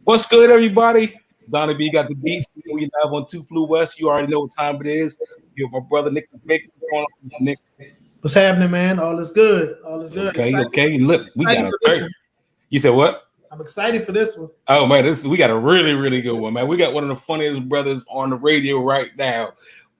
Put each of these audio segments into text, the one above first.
What's good, everybody? Donnie B got the beats. We live on Two Flu West. You already know what time it is. You're my brother Nick. What's going on, Nick? What's happening, man? All is good. All is good. Okay. Look, we got Excited a for this third. one. You said what? I'm excited for this one. Oh man, we got a really good one, man. We got one of the funniest brothers on the radio right now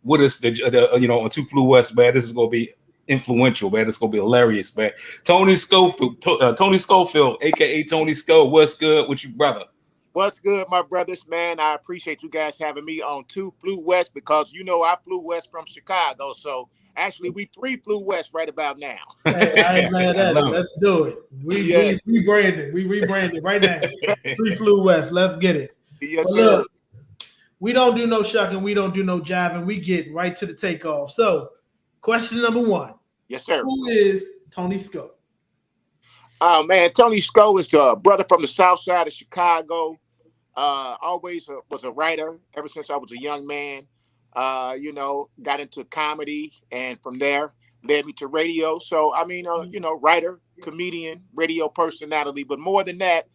with us. On Two Flu West, man. This is gonna be influential, man. It's gonna be hilarious, man. Tony Scofield, Tony Sculfield, aka Tony Sco. What's good with you, brother? What's good, my brothers, man? I appreciate you guys having me on Two Flew West because I flew west from Chicago. So actually, we three flew west right about now. Hey, I ain't mad at it. Let's do it. We rebranded. We rebranded right now. We flew west. Let's get it. Yes, but sir. Look, we don't do no shucking. We don't do no jiving. We get right to the takeoff. So, question number one. Yes, sir. Who is Tony Sco? Oh man, Tony Sco is the brother from the South Side of Chicago. Always was a writer ever since I was a young man. Got into comedy, and from there led me to radio. So writer, comedian, radio personality. But more than that,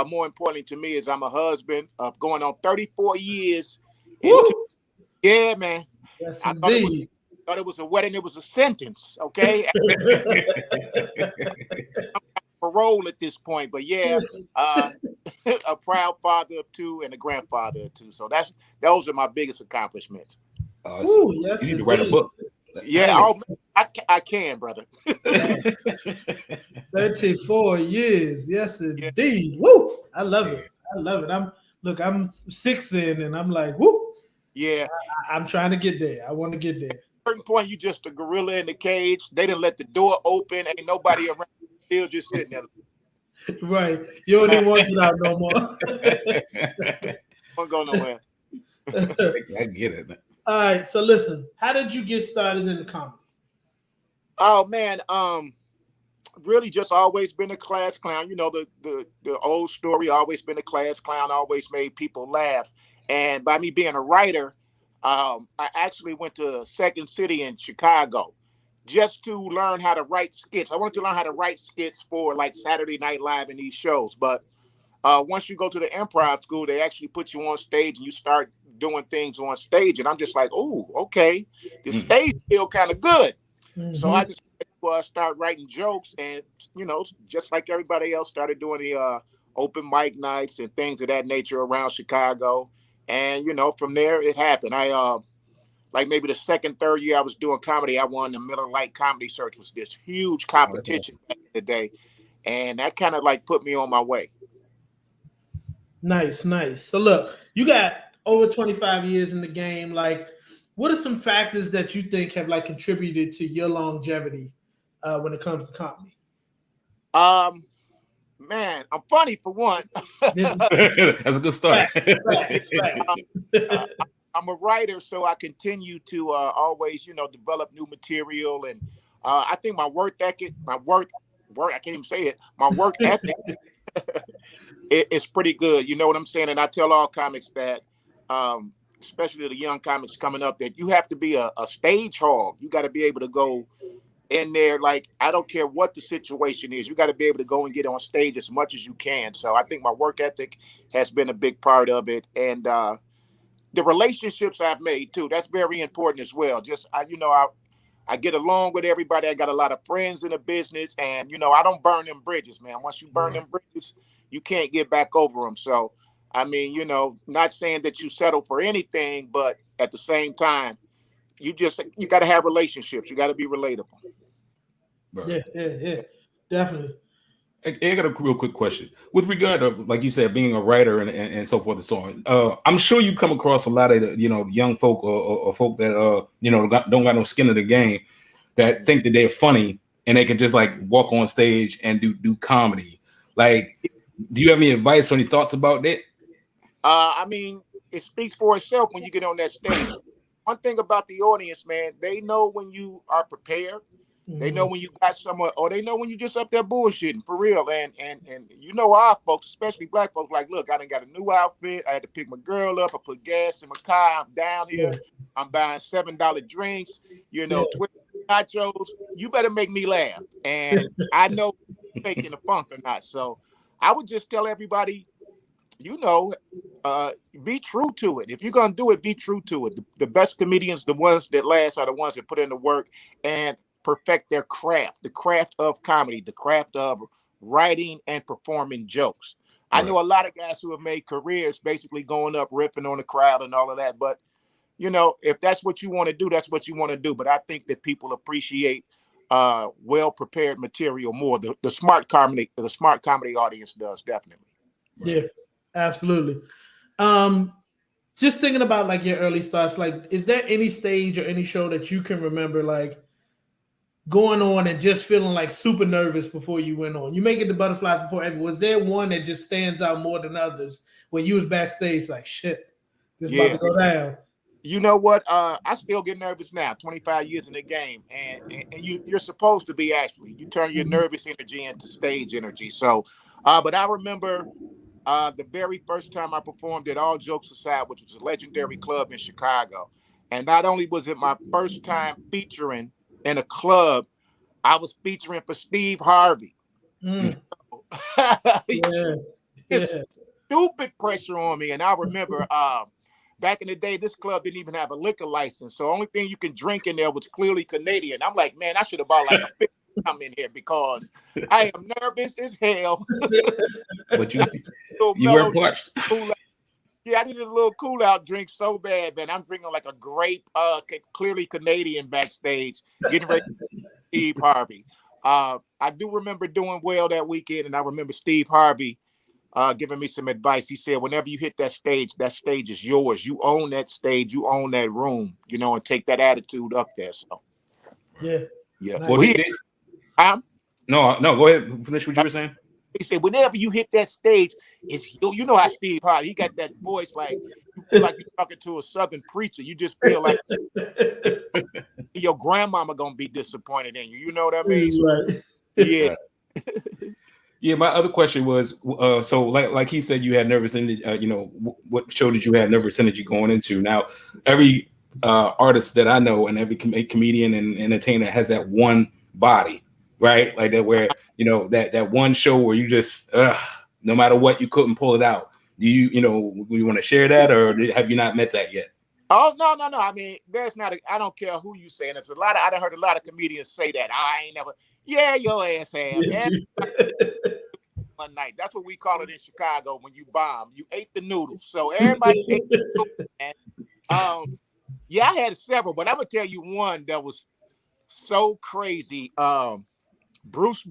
more importantly to me is I'm a husband of going on 34 years. Yeah, man. Yes, I thought it was a wedding. It was a sentence. Okay. Parole at this point, but yeah, a proud father of two and a grandfather of two. So those are my biggest accomplishments. Ooh, yes, you need to write a book. Yeah, I can, brother. 34 years, yes, indeed. Yeah. Woo! I love it. I'm 6 in, and I'm like, woo. Yeah, I'm trying to get there. I want to get there. At a certain point, you just a gorilla in the cage. They didn't let the door open. Ain't nobody around. Still just sitting there. Right. You don't even want to get out no more. Won't go nowhere. I get it. All right. So listen, how did you get started in the comedy? Oh man, really just always been a class clown. You know, the old story, always been a class clown, always made people laugh. And by me being a writer, I actually went to Second City in Chicago just to learn how to write skits. I wanted to learn how to write skits for like Saturday Night Live and these shows. But once you go to the improv school, they actually put you on stage and you start doing things on stage. And I'm just like, oh, okay, the stage feel kind of good. Mm-hmm. So I just start writing jokes and, just like everybody else, started doing the open mic nights and things of that nature around Chicago. And, from there it happened. I like maybe the second, third year I was doing comedy, I won the Miller Lite Comedy Search, was this huge competition back in the day. And that kind of like put me on my way. Nice. So look, you got over 25 years in the game. Like, what are some factors that you think have like contributed to your longevity when it comes to comedy? Man, I'm funny for one. That's a good start. I'm a writer, so I continue to always, develop new material. And I think my work ethic, I can't even say it. My work ethic is pretty good. You know what I'm saying? And I tell all comics that, especially the young comics coming up, that you have to be a stage hog. You got to be able to go in there. Like, I don't care what the situation is. You got to be able to go and get on stage as much as you can. So I think my work ethic has been a big part of it. And, the relationships I've made too, that's very important as well. Just, I get along with everybody. I got a lot of friends in the business and, I don't burn them bridges, man. Once you burn them bridges, you can't get back over them. So, I mean, not saying that you settle for anything, but at the same time, you got to have relationships. You got to be relatable. Yeah, definitely. I got a real quick question. With regard to, like you said, being a writer and so forth and so on, I'm sure you come across a lot of, young folk or folk that, don't got no skin in the game that think that they're funny and they can just like walk on stage and do comedy. Like, do you have any advice or any thoughts about that? I mean, it speaks for itself when you get on that stage. One thing about the audience, man, they know when you are prepared. They know when you got someone, or they know when you just up there bullshitting for real. And our folks, especially black folks, like, look, I done got a new outfit. I had to pick my girl up. I put gas in my car. I'm down here. I'm buying $7 drinks, 20 nachos. You better make me laugh. And I know faking the funk or not. So I would just tell everybody, you know, be true to it. If you're gonna do it, be true to it. The best comedians, the ones that last, are the ones that put in the work and perfect their craft, the craft of comedy, the craft of writing and performing jokes. I Right. know a lot of guys who have made careers basically going up, ripping on the crowd and all of that. But you know, if that's what you want to do, that's what you want to do. But I think that people appreciate well prepared material more. The smart comedy audience does, definitely. Yeah, absolutely. Just thinking about like your early starts, like, is there any stage or any show that you can remember like going on and just feeling like super nervous before you went on? You make it the butterflies before everyone. Was there one that just stands out more than others when you was backstage like, shit, this about Yeah. to go down? You know what? I still get nervous now, 25 years in the game. And you're supposed to be, actually. You turn your nervous energy into stage energy. So, but I remember the very first time I performed at All Jokes Aside, which was a legendary club in Chicago. And not only was it my first time featuring in a club, I was featuring for Steve Harvey. Mm. Yeah, It's yeah. stupid pressure on me. And I remember back in the day, this club didn't even have a liquor license. So the only thing you can drink in there was clearly Canadian. I'm like, man, I should have bought like a 50 come in here because I am nervous as hell. But you Little weren't mellow parched. cool out. Yeah, I needed a little cool out drink so bad, man. I'm drinking like a grape, clearly Canadian backstage, getting ready for Steve Harvey. I do remember doing well that weekend, and I remember Steve Harvey giving me some advice. He said, whenever you hit that stage is yours. You own that stage, you own that room, you know, and take that attitude up there. So, Yeah. yeah. Nice. Well, Well, no, go ahead. Finish what you were saying. he said, whenever you hit that stage, it's you. You know how Steve Harvey, he got that voice like you feel like you're talking to a Southern preacher. You just feel like your grandmama gonna be disappointed in you. You know what I mean? So, Right. yeah. Yeah, my other question was, so like he said, you had nervous energy. You know, what show did you have nervous energy going into? Now, every artist that I know and every comedian and entertainer has that one body, right? Like that, where you know that one show where you just, no matter what, you couldn't pull it out. Do you want to share that, or have you not met that yet? Oh no. I mean, there's not. I don't care who you say. And it's a lot of. I done heard a lot of comedians say that. I ain't never. Yeah, your ass have. One night. That's what we call it in Chicago when you bomb. You ate the noodles. So everybody ate the noodles. And, yeah, I had several, but I'm gonna tell you one that was so crazy. Bruce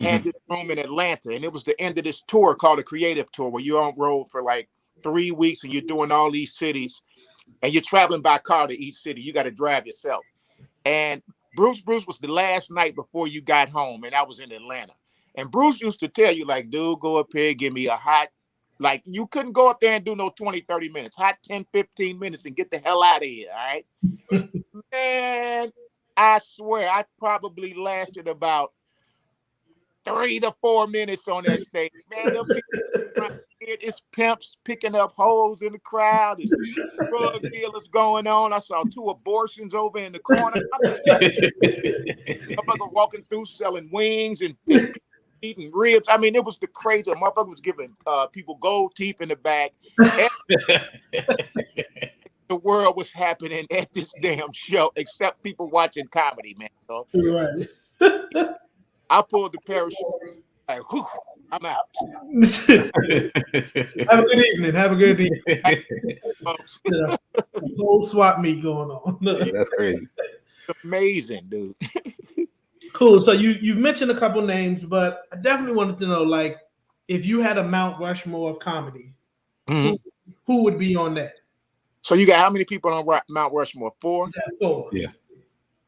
had this room in Atlanta, and it was the end of this tour called the Creative Tour, where you're on road for like 3 weeks and you're doing all these cities, and you're traveling by car to each city. You got to drive yourself. And Bruce was the last night before you got home, and I was in Atlanta. And Bruce used to tell you, like, dude, go up here, give me a hot, like, you couldn't go up there and do no 20, 30 minutes, hot 10, 15 minutes and get the hell out of here, all right? Man, I swear, I probably lasted about 3 to 4 minutes on that stage. Man, them people, it's pimps picking up holes in the crowd. It's drug dealers going on. I saw 2 abortions over in the corner. I'm just like, walking through selling wings and eating ribs. I mean, it was the crazy. A motherfucker was giving people gold teeth in the back. The world was happening at this damn show, except people watching comedy, man. So Right. I pulled the parachute. Like, whew, I'm out. Have a good evening. Have a good evening. A whole swap meet going on. That's crazy. Amazing, dude. Cool. So you've mentioned a couple names, but I definitely wanted to know, like, if you had a Mount Rushmore of comedy, who would be on that? So you got how many people on Mount Rushmore? 4? Yeah, 4. Yeah.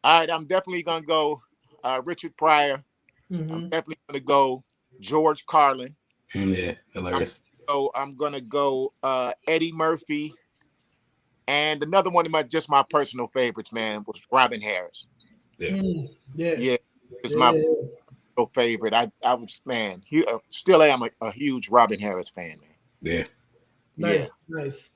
All right, I'm definitely gonna go Richard Pryor. I'm definitely gonna go George Carlin. Yeah, hilarious. I'm gonna go Eddie Murphy, and another one of my personal favorites, man, was Robin Harris. Yeah. It's my favorite. I was, man, still am a huge Robin Harris fan, man. Yeah. Nice.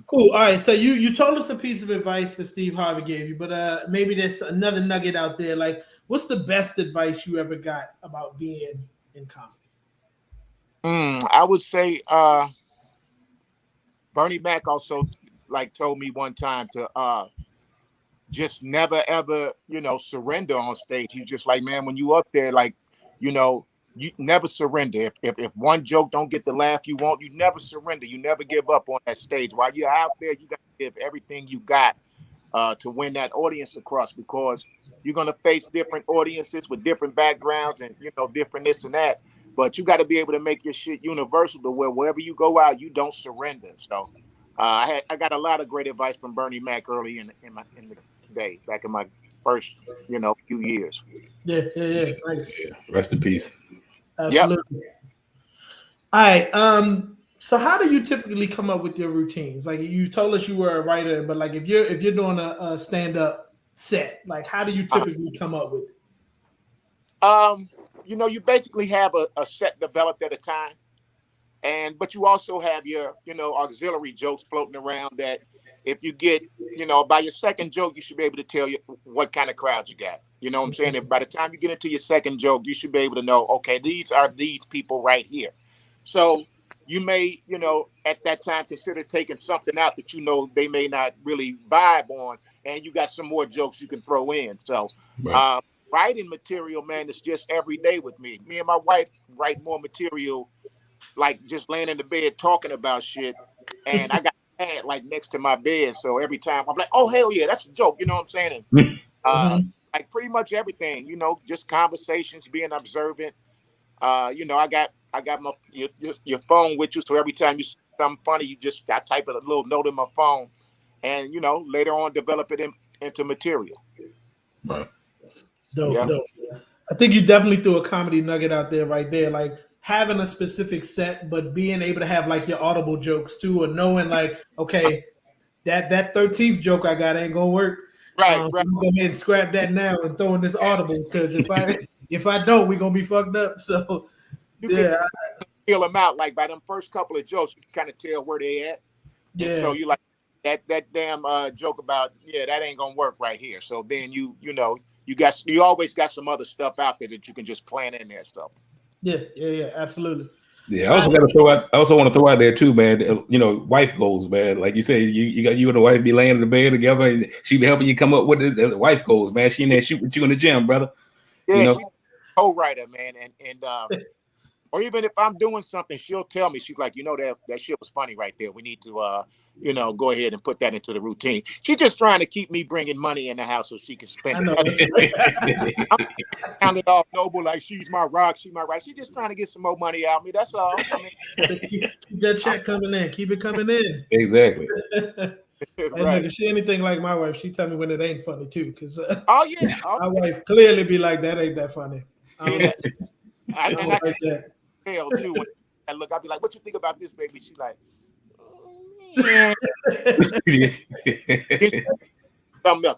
Cool. All right. So you told us a piece of advice that Steve Harvey gave you, but maybe there's another nugget out there. Like, what's the best advice you ever got about being in comedy? I would say Bernie Mac also like told me one time to just never ever, surrender on stage. He's just like, man, when you up there, like, you never surrender. If one joke don't get the laugh you want, you never surrender. You never give up on that stage. While you're out there, you got to give everything you got to win that audience across, because you're gonna face different audiences with different backgrounds and different this and that. But you got to be able to make your shit universal to where wherever you go out, you don't surrender. So I got a lot of great advice from Bernie Mac early in the day, back in my first few years. Yeah. Nice. Yeah. Rest in peace. Absolutely. Yep. All right. So how do you typically come up with your routines? Like, you told us you were a writer, but like if you're doing a stand-up set, like how do you typically come up with it? You basically have a set developed at a time. But you also have your, auxiliary jokes floating around that if you get, by your second joke, you should be able to tell you what kind of crowd you got. You know what I'm saying? If by the time you get into your second joke, you should be able to know, okay, these are these people right here. So you may, at that time consider taking something out that they may not really vibe on, and you got some more jokes you can throw in. So writing material, man, is just every day with me. Me and my wife write more material, like just laying in the bed talking about shit, and I got a pad like next to my bed, so every time I'm like, oh hell yeah, that's a joke, you know what I'm saying? And, like pretty much everything, just conversations, being observant. I got my your phone with you, so every time you see something funny, I type it a little note in my phone, and later on develop it into material. Right. Dope. I think you definitely threw a comedy nugget out there right there, like having a specific set, but being able to have like your audible jokes too, or knowing like, okay, that 13th joke I got ain't gonna work. Right. I'm gonna go ahead and scrap that now and throw in this audible, because if I don't, we're gonna be fucked up. So you can feel them out. Like by them first couple of jokes, you can kind of tell where they at. Yeah. And so you like that damn joke about that ain't gonna work right here. So then you always got some other stuff out there that you can just plan in there. So yeah, absolutely. Yeah, I also want to throw out there too, man. Wife goals, man. Like you say, you and the wife be laying in the bed together, and she be helping you come up with the wife goals, man. She in there shoot with you in the gym, brother. Yeah, she's a co-writer, man, and or even if I'm doing something, she'll tell me, she's like, that shit was funny right there. We need to go ahead and put that into the routine. She's just trying to keep me bringing money in the house so she can spend it. I'm sounding all noble, like she's my rock, she's my right. She's just trying to get some more money out of me. That's all. Keep that check coming in. Keep it coming in. Exactly. And look, if she anything like my wife, she tell me when it ain't funny too. Because my wife clearly be like, that ain't that funny. I like that. Hell too. When I look, I'll be like, what you think about this, baby? She's like,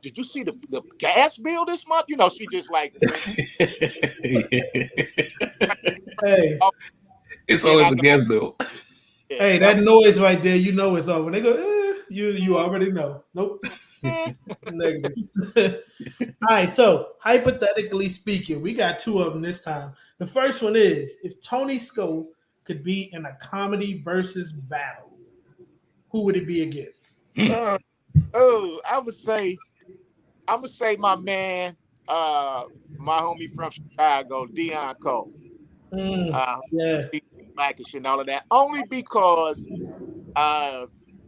did you see the gas bill this month? She just like, hey, it's always the gas bill. Hey, that noise right there, it's all when they go, you already know. Nope. Negative. All right, so hypothetically speaking, we got two of them this time. The first one is, if Tony Sco could be in a comedy versus battle, who would it be against? I would say my man, my homie from Chicago, Deon Cole. Blackish and all of that. Only because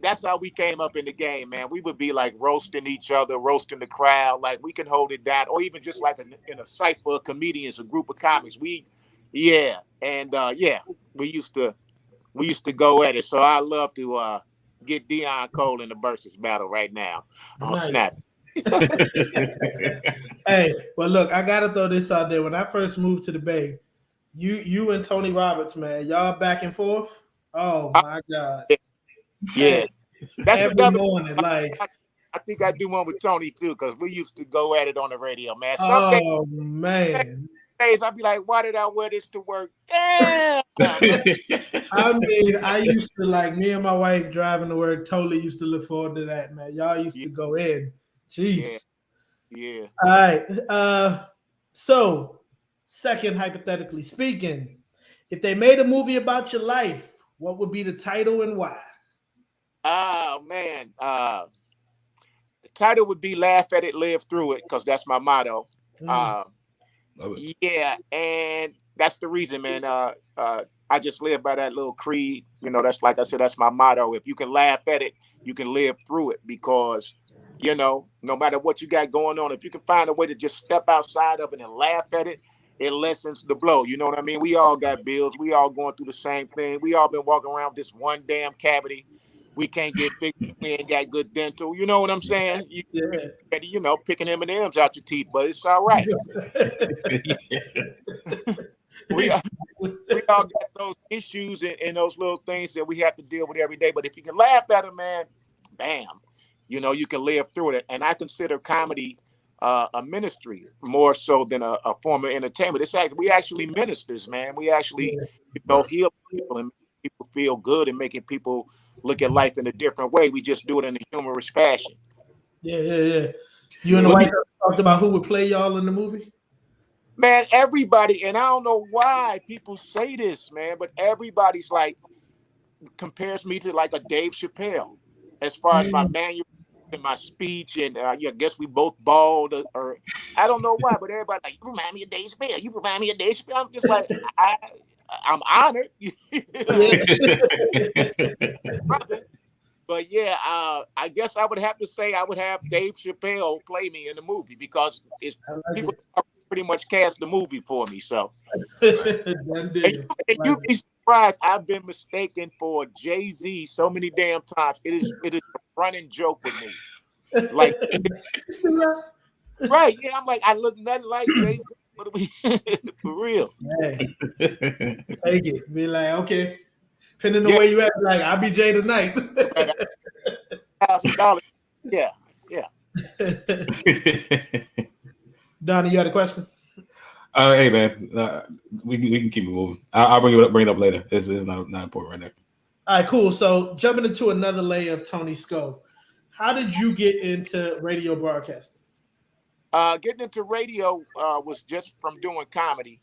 that's how we came up in the game, man. We would be like roasting each other, roasting the crowd. Like we can hold it down, or even just like in a cypher of comedians, a group of comics. We used to go at it. So I love to get Deon Cole in the versus battle right now on Snap. Hey, well, look, I gotta throw this out there. When I first moved to the Bay, you and Tony Roberts, man, y'all back and forth. Oh my God. Yeah. That's every morning. Like, I think I do one with Tony too, because we used to go at it on the radio, man. Man. Days I'd be like, why did I wear this to work? Damn. I mean, I used to, like, me and my wife driving to work, totally used to look forward to that, man. Y'all used to go in. Jeez. Yeah. All right. So, second, hypothetically speaking, If they made a movie about your life, what would be the title and why? Oh man, the title would be "Laugh at It, Live Through It" because that's my motto. Uh, yeah, and that's the reason, man. I just live by that little creed. You know, that's like I said, that's my motto. If you can laugh at it, you can live through it because, you know, no matter what you got going on, if you can find a way to just step outside of it and laugh at it, it lessens the blow. You know what I mean? We all got bills. We all going through the same thing. We all been walking around with this one damn cavity. We can't get fixed. We ain't got good dental. You know what I'm saying? You know, picking M&Ms out your teeth, but it's all right. we all got those issues and those little things that we have to deal with every day. But if you can laugh at them, man, bam, you know, you can live through it. And I consider comedy a ministry more so than a form of entertainment. It's like we actually ministers, man. We actually, you know, heal people and make people feel good and making people look at life in a different way. We just do it in a humorous fashion. Yeah. You and the wife talked about who would play y'all in the movie? Man, everybody, and I don't know why people say this, man, but everybody's like compares me to like a Dave Chappelle as far as my manual and my speech, and yeah, I guess we both bald, or I don't know why, but everybody like, you remind me of Dave Chappelle. You remind me of Dave Chappelle. I'm just like, I'm honored, brother. But yeah, I guess I would have to say I would have Dave Chappelle play me in the movie because it's people pretty much cast the movie for me. So and you'd be surprised. I've been mistaken for Jay-Z so many damn times. It is a running joke with me. Like right, yeah, I'm like, I look nothing like Jay-Z. What are we for real? Hey, take it. Be like, okay. Depending on the way you act, like I'll be Jay tonight. $1,000. Yeah. Donnie, you got a question? Hey man, we can keep it moving. I'll bring it up later. It's not important right now. All right, cool. So jumping into another layer of Tony Sco, how did you get into radio broadcasting? Getting into radio was just from doing comedy.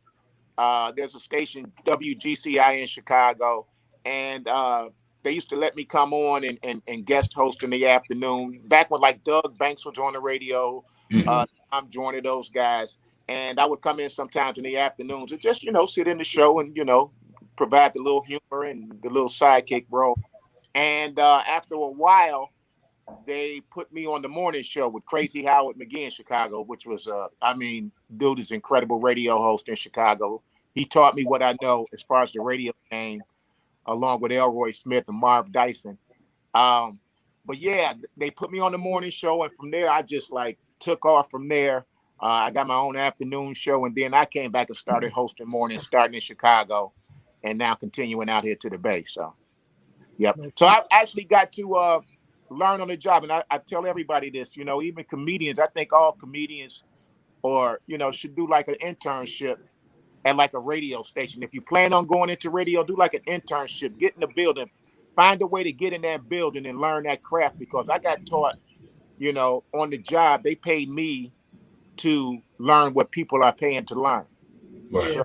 There's a station, WGCI in Chicago, and they used to let me come on and guest host in the afternoon. Back when like Doug Banks was on the radio, I'm joining those guys, and I would come in sometimes in the afternoons and just, you know, sit in the show and, you know, provide the little humor and the little sidekick role. And after a while, they put me on the morning show with Crazy Howard McGee in Chicago, which was, dude is incredible radio host in Chicago. He taught me what I know as far as the radio game, along with Elroy Smith and Marv Dyson. But yeah, they put me on the morning show, and from there, I just like took off from there. I got my own afternoon show, and then I came back and started hosting mornings, starting in Chicago, and now continuing out here to the Bay. So, yep. So I actually got to learn on the job, and I tell everybody this, you know, even comedians. I think all comedians, or you know, should do like an internship at like a radio station. If you plan on going into radio, do like an internship, get in the building, find a way to get in that building and learn that craft, because I got taught, you know, on the job, they paid me to learn what people are paying to learn. Right. So,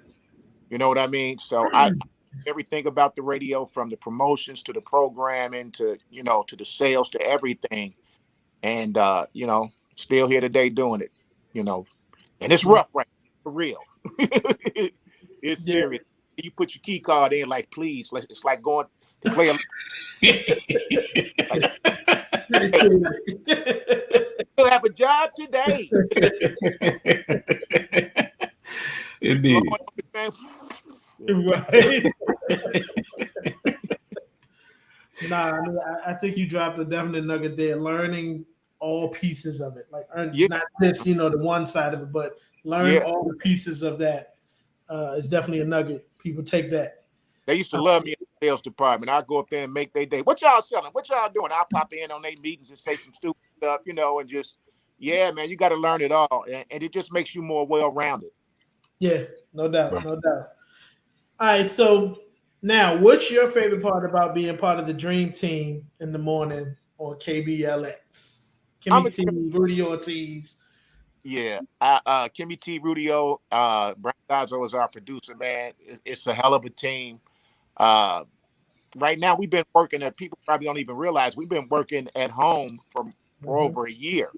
you know what I mean? So I everything about the radio, from the promotions to the programming to, you know, to the sales to everything. And you know, still here today doing it, you know, and it's rough, right? For real. It's serious. You put your key card in, like, please. It's like going to play a. You'll have a job today. Indeed. Right. Nah, I think you dropped a definite nugget there. Learning all pieces of it, like not just, you know, the one side of it, but learn all the pieces of that is definitely a nugget. People take that. They used to love me in the sales department. I go up there and make their day. What y'all selling? What y'all doing? I'll pop in on their meetings and say some stupid stuff, you know, and just, yeah, man, you got to learn it all, and it just makes you more well-rounded. Yeah, no doubt, no doubt. All right, so now, what's your favorite part about being part of the Dream Team in the morning on KBLX? Kimmy T, Rudy Ortiz. Yeah, Kimmy T. Rudio, Brian Dazzo is our producer, man. It's a hell of a team. Right now, we've been working at, people probably don't even realize, we've been working at home for over a year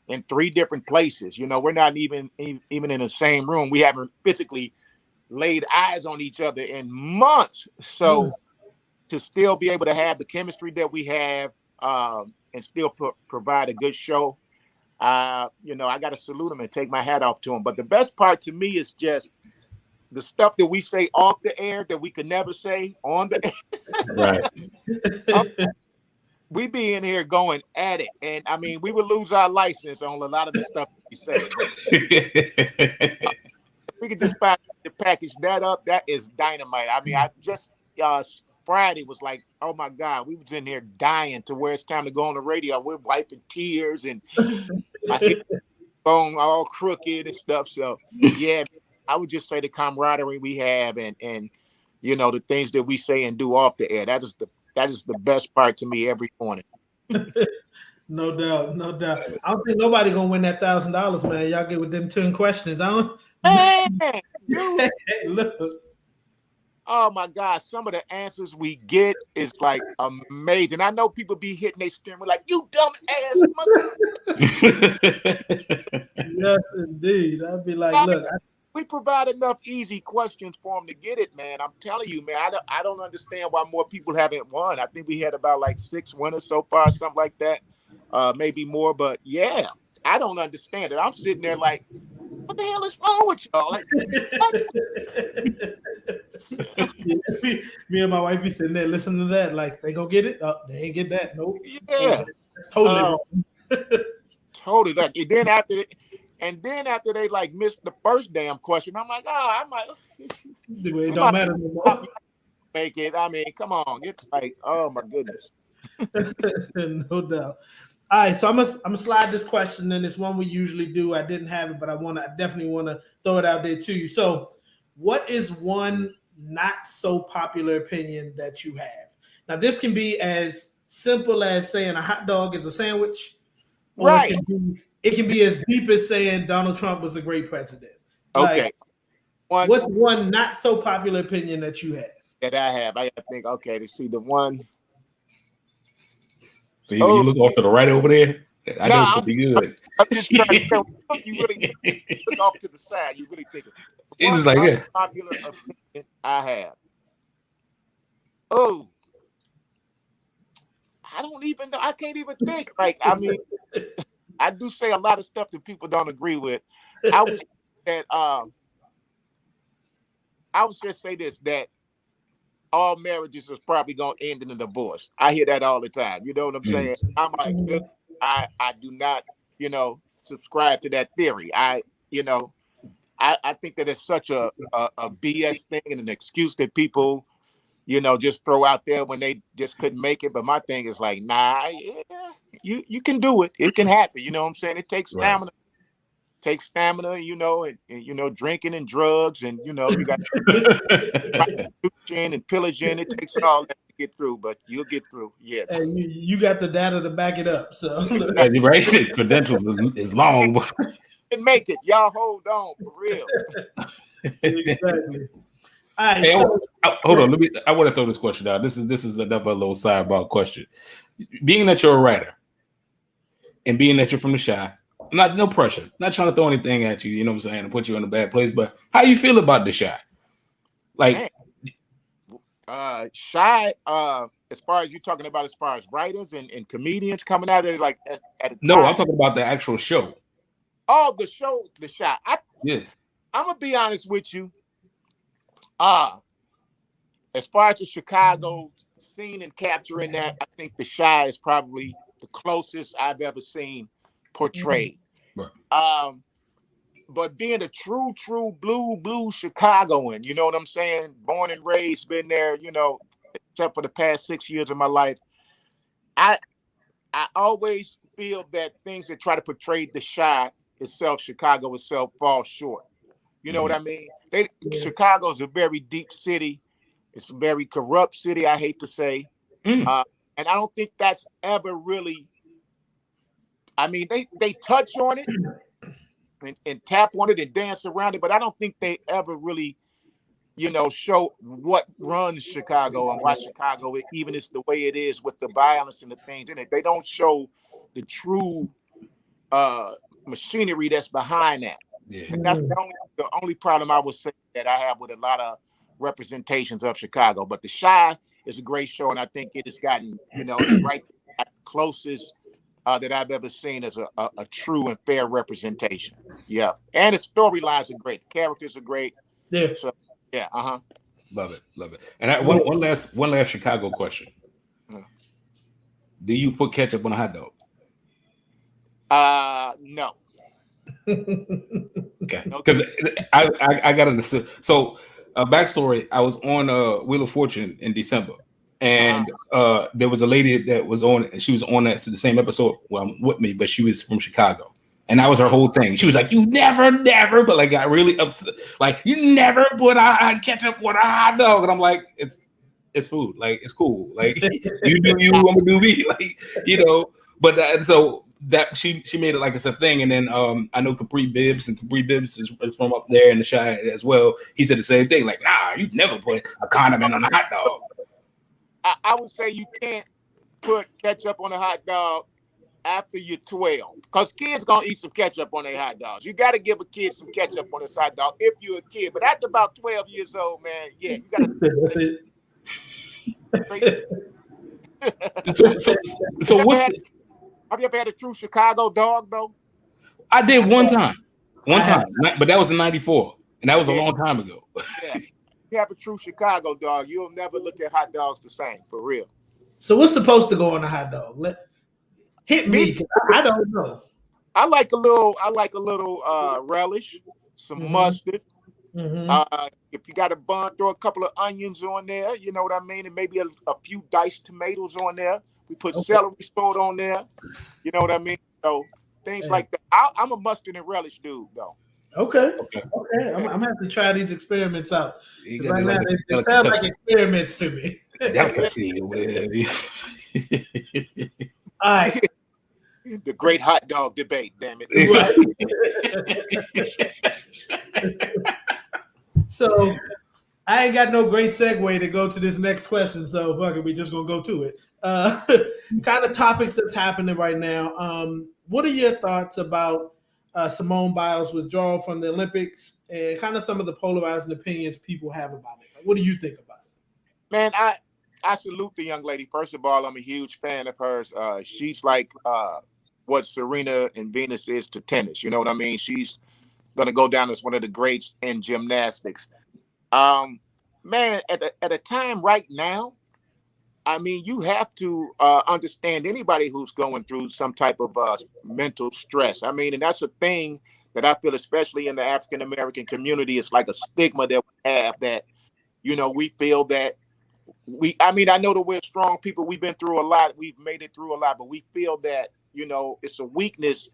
in 3 different places. You know, we're not even in the same room. We haven't physically laid eyes on each other in months. So to still be able to have the chemistry that we have, and still provide a good show, you know, I got to salute him and take my hat off to him. But the best part to me is just the stuff that we say off the air that we could never say on the air. Right. We be in here going at it, and I mean, we would lose our license on a lot of the stuff we say. But we could just package that up. That is dynamite. I mean, I just Friday was like, oh my God, we was in here dying to where it's time to go on the radio. We're wiping tears, and I hit the phone all crooked and stuff. So yeah, I would just say the camaraderie we have, and you know, the things that we say and do off the air. That is the best part to me every morning. No doubt, no doubt. I don't think nobody gonna win that $1,000, man. Y'all get with them 10 questions. I don't. Man, dude. Hey, look. Oh my God, some of the answers we get is like amazing. I know people be hitting their steering like, you dumb ass. Yes, indeed. I'd be like, look. We provide enough easy questions for them to get it, man. I'm telling you, man. I don't understand why more people haven't won. I think we had about like 6 winners so far, something like that, maybe more. But yeah, I don't understand it. I'm sitting there like, what the hell is wrong with y'all? Like, me and my wife be sitting there listening to that, like they gonna get it. Oh, they ain't get that. Nope. Yeah, totally wrong. Totally. Like, and then after they like missed the first damn question, I'm like, It don't matter no more. Make it. I mean, come on. It's like, oh my goodness. No doubt. All right, so I'm gonna slide this question in. It's one we usually do. I didn't have it, but I definitely want to throw it out there to you. So, what is one not so popular opinion that you have? Now, this can be as simple as saying a hot dog is a sandwich, or right. It can be as deep as saying Donald Trump was a great president. Okay. Like, what's one not so popular opinion that you have? That I have. I think, okay, to see the one. So you look off to the right over there? I know it's pretty good. I'm just trying to tell you really look off to the side. You really think it's just like that. Popular opinion I have. Oh, I don't even know. I can't even think. Like, I mean, I do say a lot of stuff that people don't agree with. I would just say this, that all marriages is probably going to end in a divorce. I hear that all the time. You know what I'm saying? I'm like, I do not, you know, subscribe to that theory. I think that it's such a BS thing and an excuse that people, you know, just throw out there when they just couldn't make it. But my thing is like, nah, yeah, you can do it. It can happen. You know what I'm saying? It takes stamina. Right. Takes stamina, you know, and you know, drinking and drugs, and you know, you got and pillaging. It takes all that to get through, but you'll get through. Yes. And you got the data to back it up. So you're right. Credentials is long. And make it. Y'all hold on for real. Exactly. All right, hey, hold on. I want to throw this question out. This is another little sidebar question. Being that you're a writer and being that you're from the Chi, no pressure, not trying to throw anything at you, you know what I'm saying, and put you in a bad place, but how you feel about the Chi? Like, Chi, as far as you're talking about, as far as writers and comedians coming out of it, like at a time. No, I'm talking about the actual show. Oh, the show, the Chi. Yeah. I'm gonna be honest with you. As far as the Chicago scene and capturing that, I think the Chi is probably the closest I've ever seen portrayed. Right. But being a true blue Chicagoan, you know what I'm saying? Born and raised, been there, you know, except for the past 6 years of my life. I always feel that things that try to portray the Chi itself, Chicago itself, fall short. You know what I mean? Chicago's a very deep city. It's a very corrupt city, I hate to say. And I don't think that's ever really, I mean, they touch on it, and tap on it and dance around it, but I don't think they ever really, show what runs Chicago and why Chicago even is the way it is with the violence and the things in it. They don't show the true machinery that's behind that. Yeah. And that's the only problem I would say that I have with a lot of representations of Chicago. But The Chi is a great show, and I think it has gotten, it's right at the closest that I've ever seen as a true and fair representation. Yeah. And its storylines are great. The characters are great. Yeah. So, yeah. Love it. And one last Chicago question. Do you put ketchup on a hot dog? No. Okay. Because I got it. So backstory, I was on Wheel of Fortune in December. And there was a lady that was on, and she was on the same episode with me, but she was from Chicago. And that was her whole thing. She was like, you never, but like got really upset. Like, you never put ketchup on a hot dog. And I'm like, it's food. Like, it's cool. Like, you do you, I'm gonna do me. Like, but so that she made it like it's a thing. And then I know Capri Bibbs is from up there in the Chi as well. He said the same thing. Like, nah, you never put a condiment on a hot dog. I would say you can't put ketchup on a hot dog after you're 12, because kids gonna eat some ketchup on their hot dogs. You got to give a kid some ketchup on his hot dog if you're a kid. But after about 12 years old, man, yeah, you got to. So have you ever had a true Chicago dog though? I did one time, but that was in '94, and that was a long time ago. Yeah. You have a true Chicago dog, you'll never look at hot dogs the same, for real. So what's supposed to go on a hot dog? Hit me, 'cause I don't know. I like a little relish, some mustard. If you got a bun, throw a couple of onions on there, you know what I mean, and maybe a few diced tomatoes on there. We put celery salt on there, you know what I mean. So things like that. I'm a mustard and relish dude, though. Okay. I'm gonna have to try these experiments out. Right now, they sound like experiments to me. Delicacy. All right. The great hot dog debate, damn it. So I ain't got no great segue to go to this next question, so fuck it, we just gonna go to it. Kind of topics that's happening right now. What are your thoughts about Simone Biles' withdrawal from the Olympics and kind of some of the polarizing opinions people have about it? Like, what do you think about it? Man, I salute the young lady. First of all, I'm a huge fan of hers. She's like what Serena and Venus is to tennis. You know what I mean? She's going to go down as one of the greats in gymnastics. Man, at a time right now, I mean, you have to understand anybody who's going through some type of mental stress. I mean, and that's a thing that I feel, especially in the African-American community, it's like a stigma that we have that, we feel that I know that we're strong people. We've been through a lot. We've made it through a lot, but we feel that, it's a weakness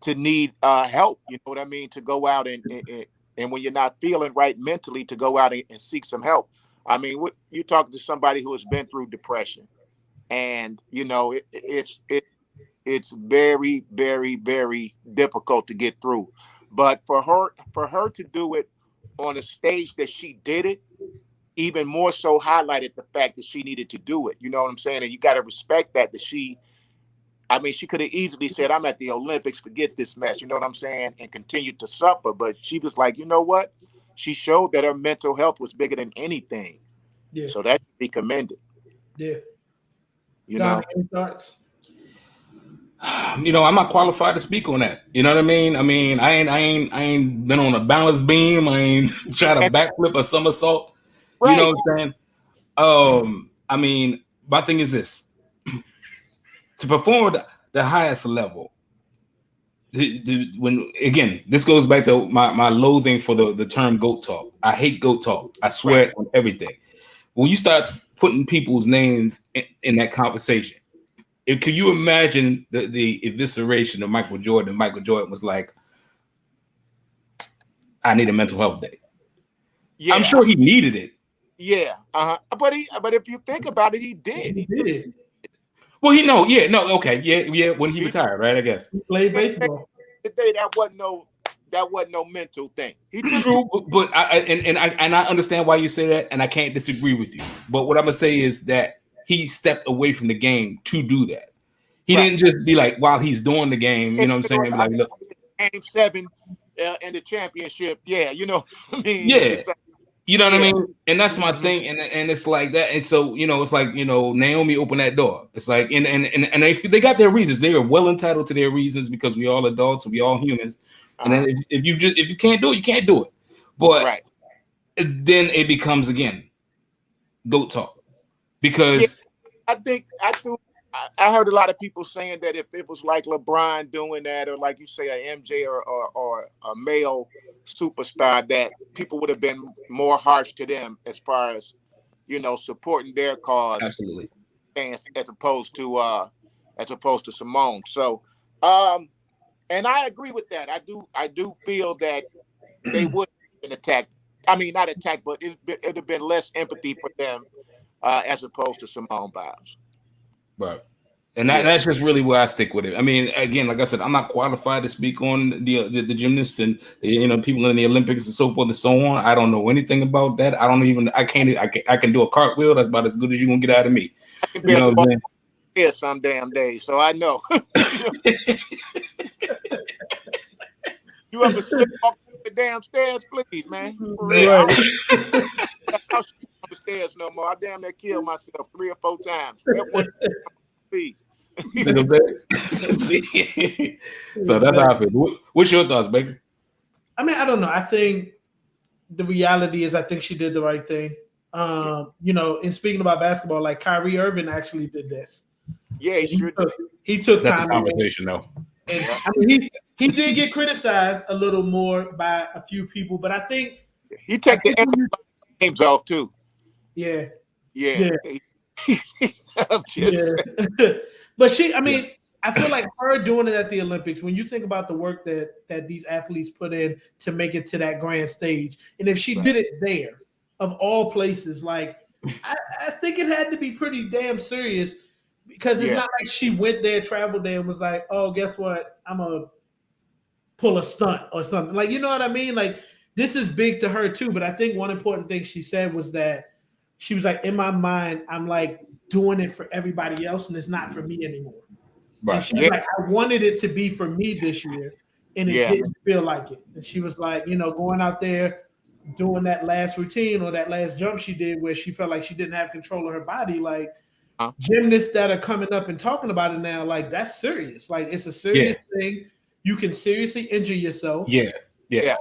to need help. You know what I mean? To go out and when you're not feeling right mentally, to go out and seek some help. I mean, you talk to somebody who has been through depression, and it's very, very, very difficult to get through. But for her to do it on a stage that she did it, even more so highlighted the fact that she needed to do it. You know what I'm saying? And you got to respect that she could have easily said, I'm at the Olympics, forget this mess. You know what I'm saying? And continued to suffer. But she was like, you know what? She showed that her mental health was bigger than anything. Yeah. So that should be commended. Yeah. Donnie, any thoughts? I'm not qualified to speak on that. You know what I mean? I ain't been on a balance beam. I ain't tried to backflip a somersault. Right. You know what I'm saying? My thing is this. To perform at the highest level, when again, this goes back to my loathing for the term GOAT talk. I hate GOAT talk. I swear on everything. When you start putting people's names in that conversation, can you imagine the evisceration of Michael Jordan? Michael Jordan was like, I need a mental health day. Yeah, I'm sure he needed it. Yeah. But if you think about it, he did. He did. Well, okay, yeah, when he retired, right? I guess he played baseball. Today, that wasn't no that wasn't no mental thing. He just True, but I understand why you say that, and I can't disagree with you. But what I'm gonna say is that he stepped away from the game to do that. He didn't just be like while he's doing the game, you know what I'm saying? Like, look, Game 7 in the championship. Yeah, you know what I mean? yeah. You know what I Yeah. mean? And that's my thing. And it's like that. And so, you know, it's like, you know, Naomi opened that door. It's like, and they got their reasons. They are well entitled to their reasons because we all adults, we all humans. And then if you can't do it, you can't do it. But then it becomes again GOAT talk. Because I heard a lot of people saying that if it was like LeBron doing that, or like you say, a MJ or a male superstar, that people would have been more harsh to them as far as, you know, supporting their cause. Absolutely. As opposed to Simone. So, and I agree with that. I do feel that they would have been attacked. I mean, not attacked, but it'd have been less empathy for them as opposed to Simone Biles. Right. And that's just really where I stick with it. I mean, again, like I said, I'm not qualified to speak on the gymnasts and, you know, people in the Olympics and so forth and so on. I don't know anything about that. I can do a cartwheel. That's about as good as you're going to get out of me. You know what I'm saying? Yeah, some damn days. So I know. You ever slip off the damn stairs, please, man? For real. I don't on the stairs no more. I damn near killed myself 3 or 4 times. Please. So that's how I feel. What's your thoughts, Baker? I mean, I don't know. I think the reality is I think she did the right thing. You know, in speaking about basketball, like Kyrie Irving actually did this. Yeah, he took that's time. A conversation, though. And I mean, he did get criticized a little more by a few people, but I think he took the games off too. Yeah. But I mean, I feel like her doing it at the Olympics, when you think about the work that these athletes put in to make it to that grand stage, and if she did it there, of all places, like I think it had to be pretty damn serious, because it's not like she went there, traveled there, and was like, oh, guess what? I'm gonna pull a stunt or something. Like, you know what I mean? Like, this is big to her too. But I think one important thing she said was that she was like, in my mind, I'm like doing it for everybody else, and it's not for me anymore. Right. And she was like, I wanted it to be for me this year, and it didn't feel like it. And she was like, you know, going out there, doing that last routine or that last jump she did where she felt like she didn't have control of her body, like gymnasts that are coming up and talking about it now, like, that's serious. Like, it's a serious thing. You can seriously injure yourself. There's that.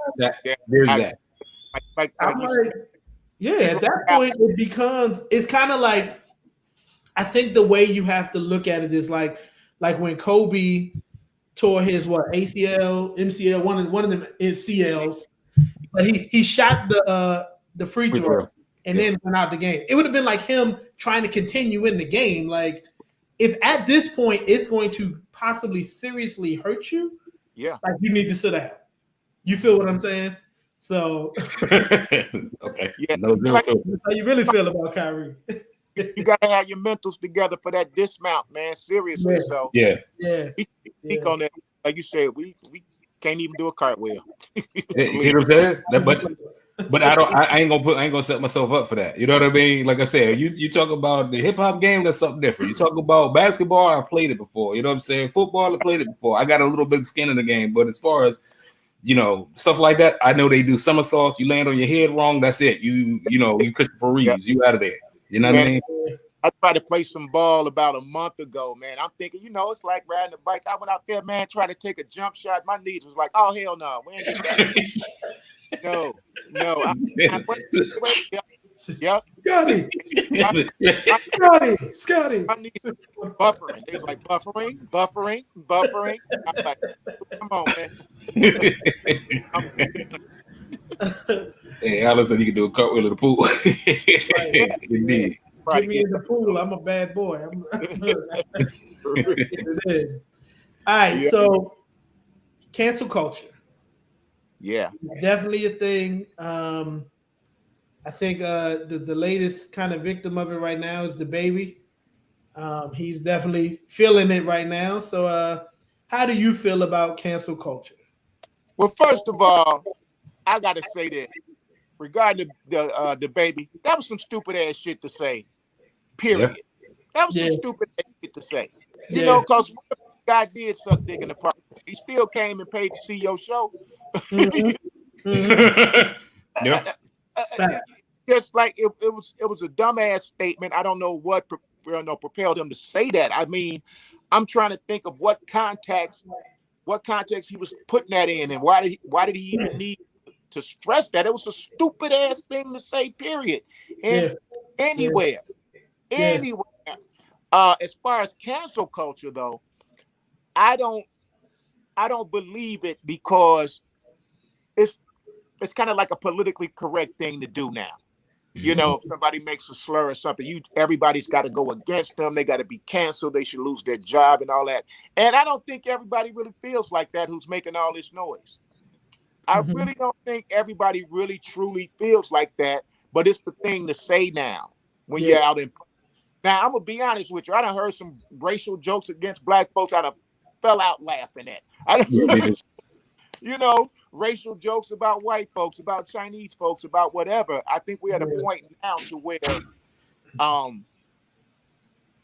I'm like, at that point, it's kind of like, I think the way you have to look at it is like when Kobe tore his ACL, MCL, one of them CLs, but he shot the free throw and then went out the game. It would have been like him trying to continue in the game. Like, if at this point it's going to possibly seriously hurt you, like, you need to sit down. You feel what I'm saying? So okay, how you really feel about Kyrie? You gotta have your mentals together for that dismount, man. Seriously. So think on that. Like you said, we can't even do a cartwheel. You see what I'm saying? But I ain't gonna set myself up for that. You know what I mean? Like I said, you talk about the hip hop game, that's something different. You talk about basketball, I played it before. You know what I'm saying? Football, I played it before. I got a little bit of skin in the game, but as far as, you know, stuff like that, I know they do somersaults. You land on your head wrong, that's it. You Christopher Reeves, you out of there. You know what I mean? I tried to play some ball about a month ago, man. I'm thinking, it's like riding a bike. I went out there, man, tried to take a jump shot. My knees was like, oh, hell no. We ain't get that. No. Scotty. My knees were buffering. They was like, buffering. I'm like, come on, man. Hey, Alice said you can do a cartwheel in the pool. Indeed. Get me in the pool. I'm a bad boy. All right, so cancel culture. Yeah. Definitely a thing. I think the latest kind of victim of it right now is the baby. He's definitely feeling it right now. So how do you feel about cancel culture? Well, first of all, I gotta say that regarding the baby, that was some stupid ass shit to say. Yeah. Period. That was some Yeah. stupid ass shit to say. You Yeah. know, because guy did suck dick in the park. He still came and paid to see your show. Mhm. Mhm. Yeah. Fact. Just like it was a dumbass statement. I don't know what propelled him to say that. I mean, I'm trying to think of what context he was putting that in, and why did he even need to stress that? It was a stupid ass thing to say. Period. And Yeah. anywhere, Yeah. anywhere. As far as cancel culture though, I don't believe it because it's kind of like a politically correct thing to do now. You know, if somebody makes a slur or something, everybody's got to go against them. They got to be canceled. They should lose their job and all that. And I don't think everybody really feels like that who's making all this noise. I really don't think everybody really truly feels like that. But it's the thing to say now when you're out in. Now I'm gonna be honest with you. I done heard some racial jokes against black folks. I done fell out laughing at. You know, racial jokes about white folks, about Chinese folks, about whatever. I think we're at a point now to where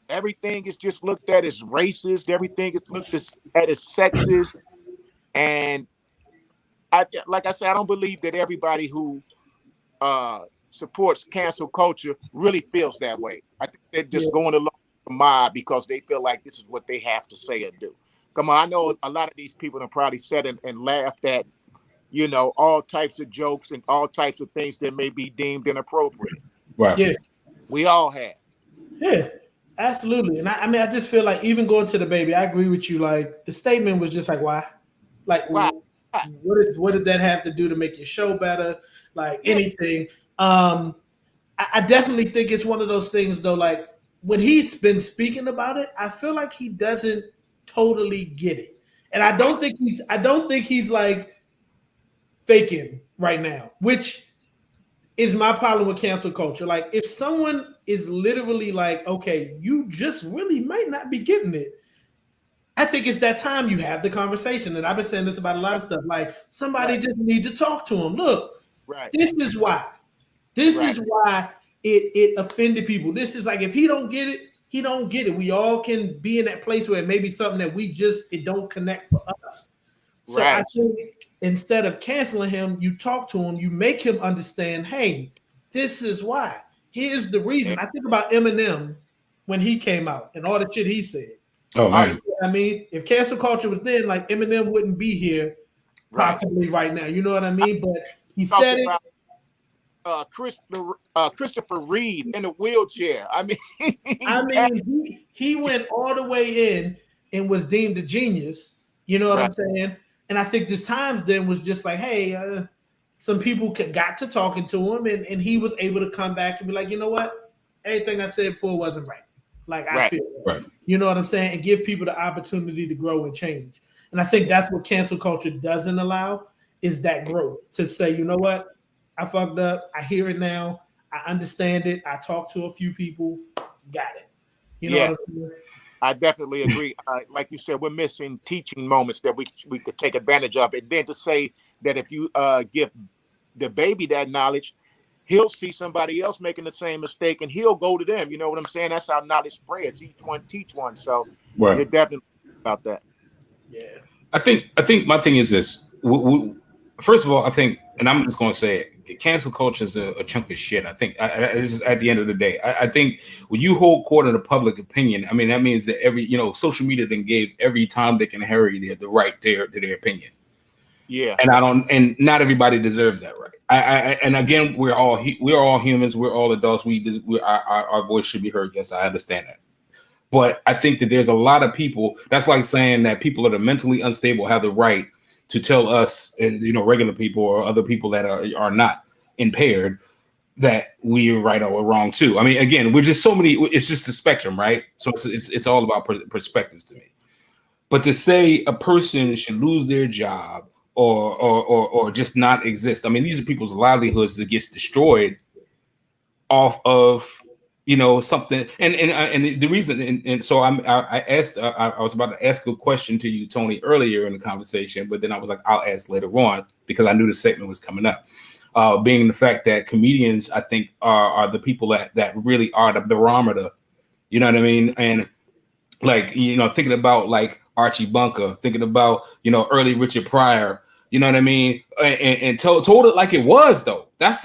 everything is just looked at as racist, everything is looked at as sexist. And like I said, I don't believe that everybody who supports cancel culture really feels that way. I think they're just going along with the mob because they feel like this is what they have to say or do. Come on, I know a lot of these people have probably said and laughed at, you know, all types of jokes and all types of things that may be deemed inappropriate. Right. Yeah. We all have. Yeah. Absolutely. And I mean, I just feel like even going to the baby, I agree with you. Like the statement was just like, why? Like, Why? what did that have to do to make your show better? Like anything. I definitely think it's one of those things though. Like when he's been speaking about it, I feel like he doesn't totally get it, and I don't think he's like faking right now, which is my problem with cancel culture. Like if someone is literally like, okay, you just really might not be getting it. I think it's that time you have the conversation. And I've been saying this about a lot of stuff. Like somebody just need to talk to him. Look, this is why. This is why it offended people. This is like if he don't get it, he don't get it. We all can be in that place where it may be something that it don't connect for us. So I think instead of canceling him, you talk to him, you make him understand, hey, this is why. Here's the reason. I think about Eminem when he came out and all the shit he said. Oh man. I mean, if cancel culture was then, like Eminem wouldn't be here possibly right now. You know what I mean? But he said it. Christopher Reeve in a wheelchair. I mean, he went all the way in and was deemed a genius. You know what I'm saying? And I think this times then was just like, hey, some people got to talking to him, and he was able to come back and be like, you know what? Everything I said before wasn't right. Like I feel, you know what I'm saying, and give people the opportunity to grow and change. And I think that's what cancel culture doesn't allow is that growth to say, you know what? I fucked up. I hear it now. I understand it. I talked to a few people. Got it. You know what I'm saying? I definitely agree. Like you said, we're missing teaching moments that we could take advantage of. And then to say that if you give the baby that knowledge, he'll see somebody else making the same mistake and he'll go to them. You know what I'm saying? That's how knowledge spreads. Each one teach one. So you're definitely about that. Yeah. I think my thing is this. First of all, I think, and I'm just going to say it, cancel culture is a chunk of shit. I think at the end of the day, I think when you hold court in the public opinion, I mean, that means that social media then gave every Tom, Dick, and Harry the right to their opinion. Yeah. And not everybody deserves that right. And again, we're all humans. We're all adults. Our voice should be heard. Yes, I understand that. But I think that there's a lot of people. That's like saying that people that are mentally unstable have the right to tell us, regular people or other people that are not impaired, that we're right or wrong too. I mean, again, we're just so many. It's just a spectrum, right? So it's all about perspectives to me. But to say a person should lose their job or just not exist. I mean, these are people's livelihoods that gets destroyed off of you know, something. And the reason, and so I asked, I was about to ask a question to you, Tony, earlier in the conversation, but then I was like, I'll ask later on because I knew the segment was coming up. Being the fact that comedians, I think, are the people that really are the barometer. You know what I mean? And like, you know, thinking about like Archie Bunker, thinking about, you know, early Richard Pryor, you know what I mean? And told it like it was, though. That's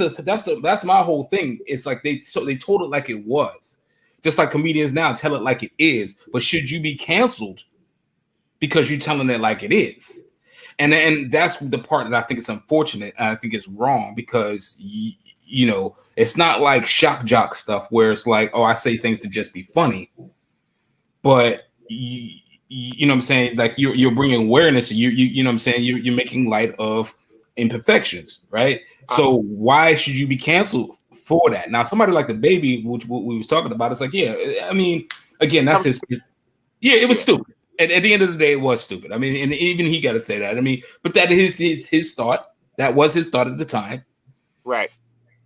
my whole thing. It's like they told it like it was. Just like comedians now tell it like it is. But should you be canceled because you're telling it like it is? And that's the part that I think is unfortunate. And I think it's wrong because you know, it's not like shock jock stuff where it's like, oh, I say things to just be funny. But you know what I'm saying? Like you're bringing awareness. You know what I'm saying? You're making light of imperfections, right? So why should you be canceled for that? Now, somebody like the baby, which we was talking about, it's like, yeah, I mean, again, that's his. Yeah, it was stupid. At the end of the day, it was stupid. I mean, and even he got to say that. I mean, but that is his thought. That was his thought at the time. Right.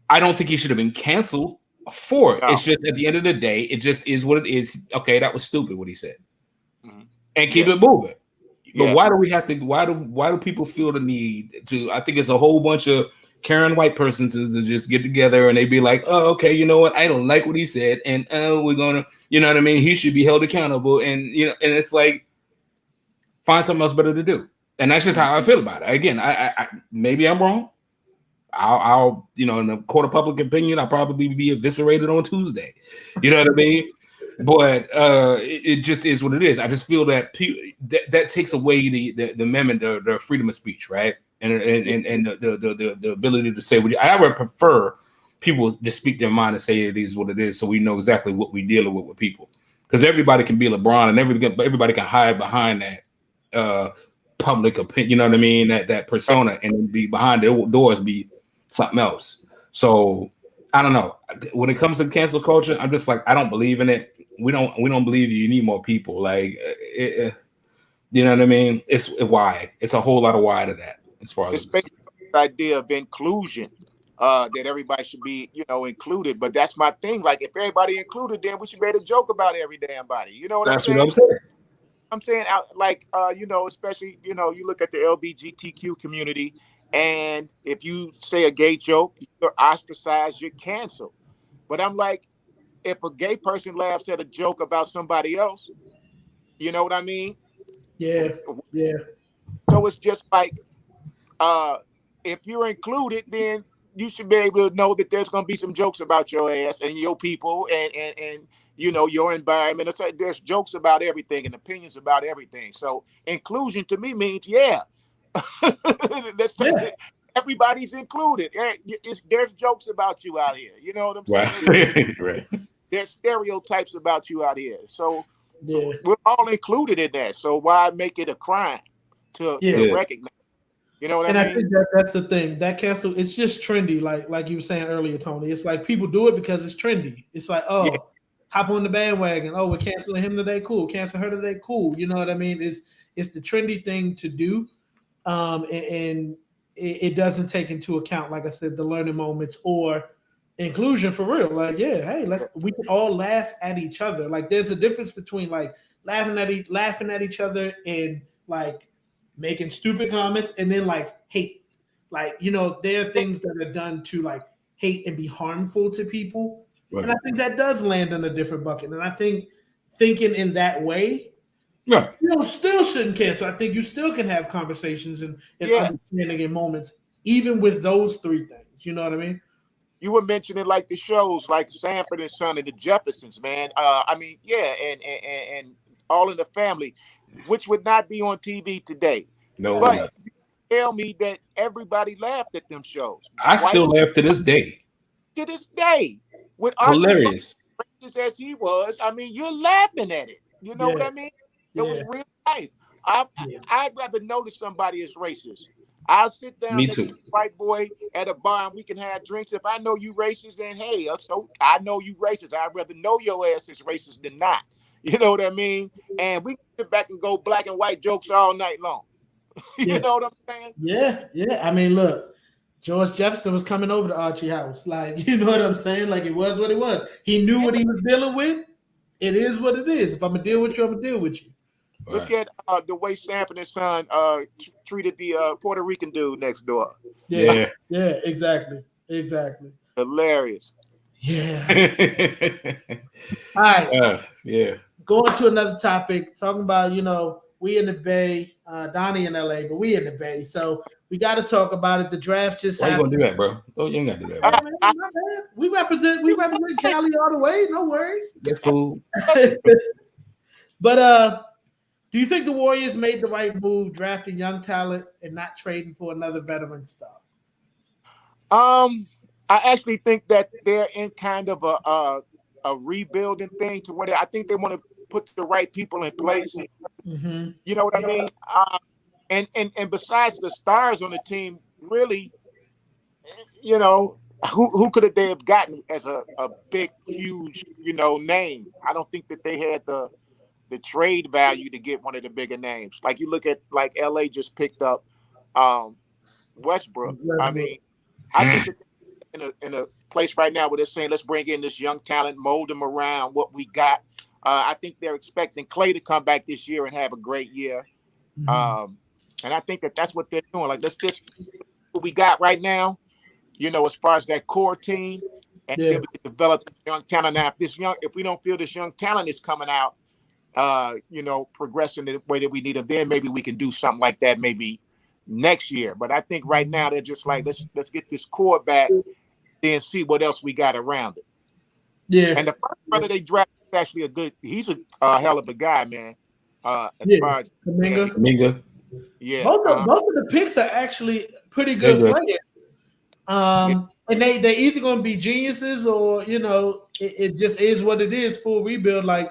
I don't think he should have been canceled for it. No. It's just at the end of the day, it just is what it is. Okay, that was stupid what he said, and keep it moving. But why do we have to? Why do people feel the need to? I think it's a whole bunch of Karen white persons to just get together and they be like, oh, okay, you know what? I don't like what he said, and we're gonna, you know what I mean? He should be held accountable, and you know, and it's like, find something else better to do, and that's just how I feel about it. Again, I maybe I'm wrong. I'll, you know, in the court of public opinion, I'll probably be eviscerated on Tuesday. You know what I mean? But it just is what it is. I just feel that that takes away the amendment, the freedom of speech, right? And the ability to say what I would prefer people just speak their mind and say it is what it is, so we know exactly what we're dealing with people. Because everybody can be LeBron and everybody can hide behind that public opinion. You know what I mean? That persona, and be behind their doors be something else. So I don't know. When it comes to cancel culture, I'm just like, I don't believe in it. We don't believe you need more people. Like, you know what I mean? It's why. It's a whole lot of why to that. As far as the idea of inclusion, that everybody should be, you know, included. But that's my thing. Like, if everybody included, then we should be able to joke about every damn body. You know what I'm saying? That's what I'm saying. I'm saying, like, you know, especially, you know, you look at the LGBTQ community, and if you say a gay joke, you're ostracized, you're canceled. But I'm like, if a gay person laughs at a joke about somebody else, you know what I mean? Yeah. So it's just like, if you're included, then you should be able to know that there's going to be some jokes about your ass and your people and you know, your environment. It's like there's jokes about everything and opinions about everything. So inclusion to me means, everybody's included. There's jokes about you out here. You know what I'm saying? Right. There's stereotypes about you out here. So we're all included in that. So why make it a crime to recognize? You know what I mean? And I think that's the thing. That cancel, it's just trendy, like you were saying earlier, Tony. It's like people do it because it's trendy. It's like, hop on the bandwagon. Oh, we're canceling him today. Cool. Cancel her today. Cool. You know what I mean? It's the trendy thing to do. And it doesn't take into account, like I said, the learning moments or inclusion for real. Like, we can all laugh at each other. Like, there's a difference between like laughing at each other and like making stupid comments and then like hate. Like, you know, there are things that are done to like hate and be harmful to people. Right. And I think that does land in a different bucket. And I think thinking in that way, still shouldn't cancel. I think you still can have conversations and understanding in moments, even with those three things. You know what I mean? You were mentioning like the shows like Sanford and Son and the Jeffersons, man. I mean, and All in the Family, which would not be on TV today. No, but tell me that everybody laughed at them shows. I still laugh to this day. To this day. With hilarious as he was, I mean, you're laughing at it. You know what I mean? It was real life. I'd rather notice somebody is racist. I'll sit down next to a white boy at a bar and we can have drinks. If I know you racist, then hey, so I know you racist. I'd rather know your ass is racist than not. You know what I mean? And we can sit back and go black and white jokes all night long. You know what I'm saying? Yeah. I mean, look, George Jefferson was coming over to Archie House. Like, you know what I'm saying? Like, it was what it was. He knew what he was dealing with. It is what it is. If I'm gonna deal with you, I'm gonna deal with you. Look at the way Sanford and Son treated the Puerto Rican dude next door. Yeah, exactly. Hilarious. Yeah. All right. Yeah. Going to another topic, talking about, we in the Bay, Donnie in LA, but we in the Bay. So we got to talk about it. The draft just happened. Why you gonna do that, bro? Oh, you ain't gotta do that, bro. Man, we represent Cali all the way. No worries. That's cool. But do you think the Warriors made the right move drafting young talent and not trading for another veteran star? I actually think that they're in kind of a rebuilding thing to where I think they want to put the right people in place. Mm-hmm. You know what I mean? And besides the stars on the team, really, who could they have gotten as a big, huge, name? I don't think that they had the trade value to get one of the bigger names. Like you look at LA just picked up Westbrook. I mean, I think that in a place right now where they're saying, let's bring in this young talent, mold them around what we got. I think they're expecting Clay to come back this year and have a great year. Mm-hmm. And I think that that's what they're doing. Like, let's just what we got right now, as far as that core team, and then we can develop young talent. Now, if we don't feel this young talent is coming out, progressing the way that we need them, then maybe we can do something like that maybe next year. But I think right now they're just like, let's get this core back, then see what else we got around it. Yeah. And the first brother they drafted is actually he's a hell of a guy, man. Far as Kuminga. Yeah. Both of the picks are actually pretty good players. And they're either going to be geniuses or, it just is what it is, full rebuild. Like,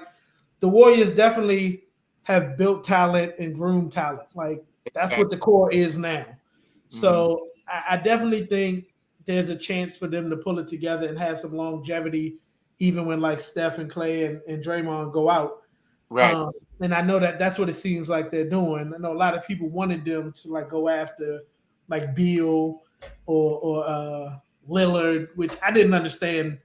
the Warriors definitely have built talent and groomed talent. Like, that's what the core is now. Mm-hmm. So I definitely think there's a chance for them to pull it together and have some longevity, even when like Steph and Clay and Draymond go out. Right. And I know that's what it seems like they're doing. I know a lot of people wanted them to like go after like Beal or Lillard, which I didn't understand.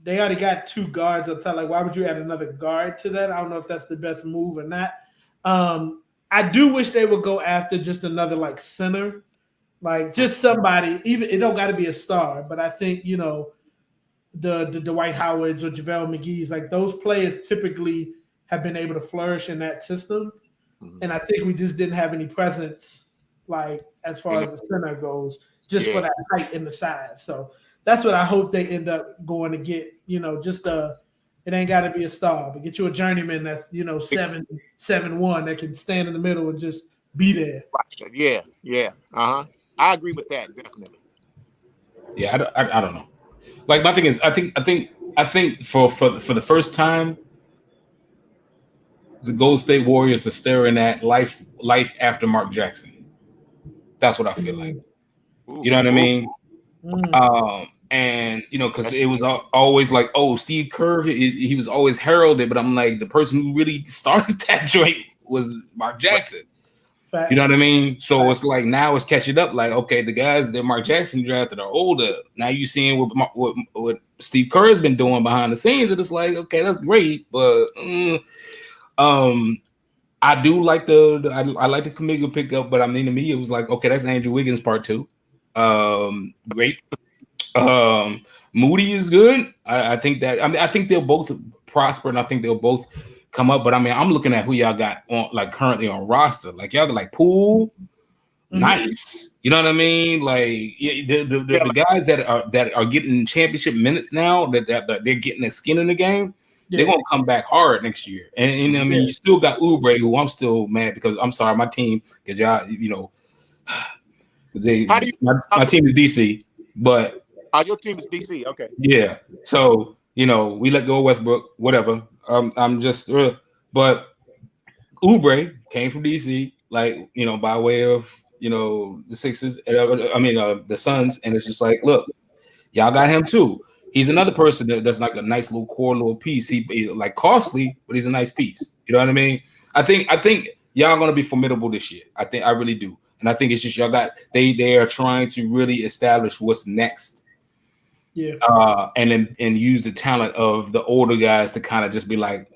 They already got two guards up top. Like, why would you add another guard to that? I don't know if that's the best move or not. I do wish they would go after just another like center, like just somebody. Even it don't got to be a star, but I think the Dwight Howards or JaVale McGee's, like those players typically have been able to flourish in that system, and I think we just didn't have any presence, like as far as the center goes, just for that height and the size. So that's what I hope they end up going to get. Just it ain't got to be a star, but get you a journeyman that's 7'1" that can stand in the middle and just be there. Yeah. I agree with that definitely. Yeah, I don't know. Like, my thing is, I think for the first time, the Golden State Warriors are staring at life after Mark Jackson. That's what I feel like. You know what I mean? And because it was always like, oh, Steve Kerr, he was always heralded, but I'm like, the person who really started that joint was Mark Jackson. Facts. You know what I mean? So it's like now it's catching up. Like, okay, the guys that Mark Jackson drafted are older. Now you seeing what Steve Kerr has been doing behind the scenes, and it's like, okay, that's great, but I do like I like the Kuminga pickup, but I mean, to me, it was like, okay, that's Andrew Wiggins part 2. Great. Moody is good. I think that. I mean, I think they'll both prosper, and I think they'll both come up. But I mean, I'm looking at who y'all got on, like, currently on roster. Like, y'all got like Poole, nice. You know what I mean? Like, the guys that are getting championship minutes now, that they're getting their skin in the game. Yeah. They're gonna come back hard next year, and I mean, you still got Oubre, who I'm still mad because I'm sorry, my team, because y'all, my team is DC, but your team is DC, okay, yeah. So we let go of Westbrook, whatever. I'm just, but Oubre came from DC, like by way of the Sixers, the Suns, and it's just like, look, y'all got him too. He's another person that's like a nice little core little piece. He like costly, but he's a nice piece. You know what I mean? I think y'all gonna be formidable this year. I really do. And I think it's just y'all got they are trying to really establish what's next. Yeah. And use the talent of the older guys to kind of just be like,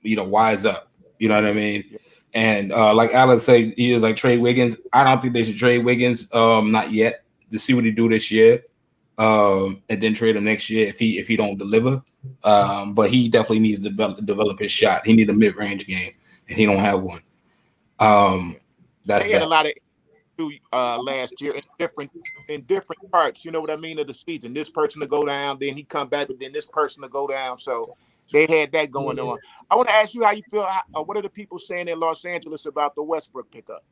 wise up. You know what I mean? Yeah. And like Alan said, he was like trade Wiggins. I don't think they should trade Wiggins, not yet, to see what he do this year. And then trade him next year if he don't deliver. But he definitely needs to develop his shot. He needs a mid-range game, and he don't have one. They had a lot of last year in different parts. You know what I mean, of the season. This person to go down, then he come back, but then this person to go down. So they had that going on. I want to ask you how you feel. What are the people saying in Los Angeles about the Westbrook pickup?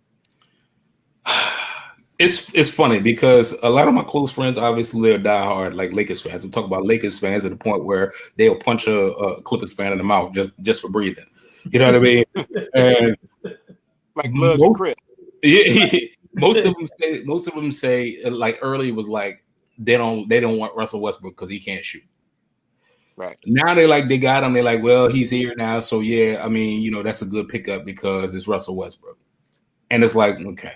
It's funny because a lot of my close friends, obviously, they're diehard like Lakers fans. I'm talking about Lakers fans at the point where they'll punch a Clippers fan in the mouth just for breathing. You know what I mean? And like Bloods and Crips. Yeah, most of them say like early was like they don't want Russell Westbrook because he can't shoot. Right. Now they got him. They're like, well, he's here now, so yeah. I mean, that's a good pickup because it's Russell Westbrook, and it's like okay.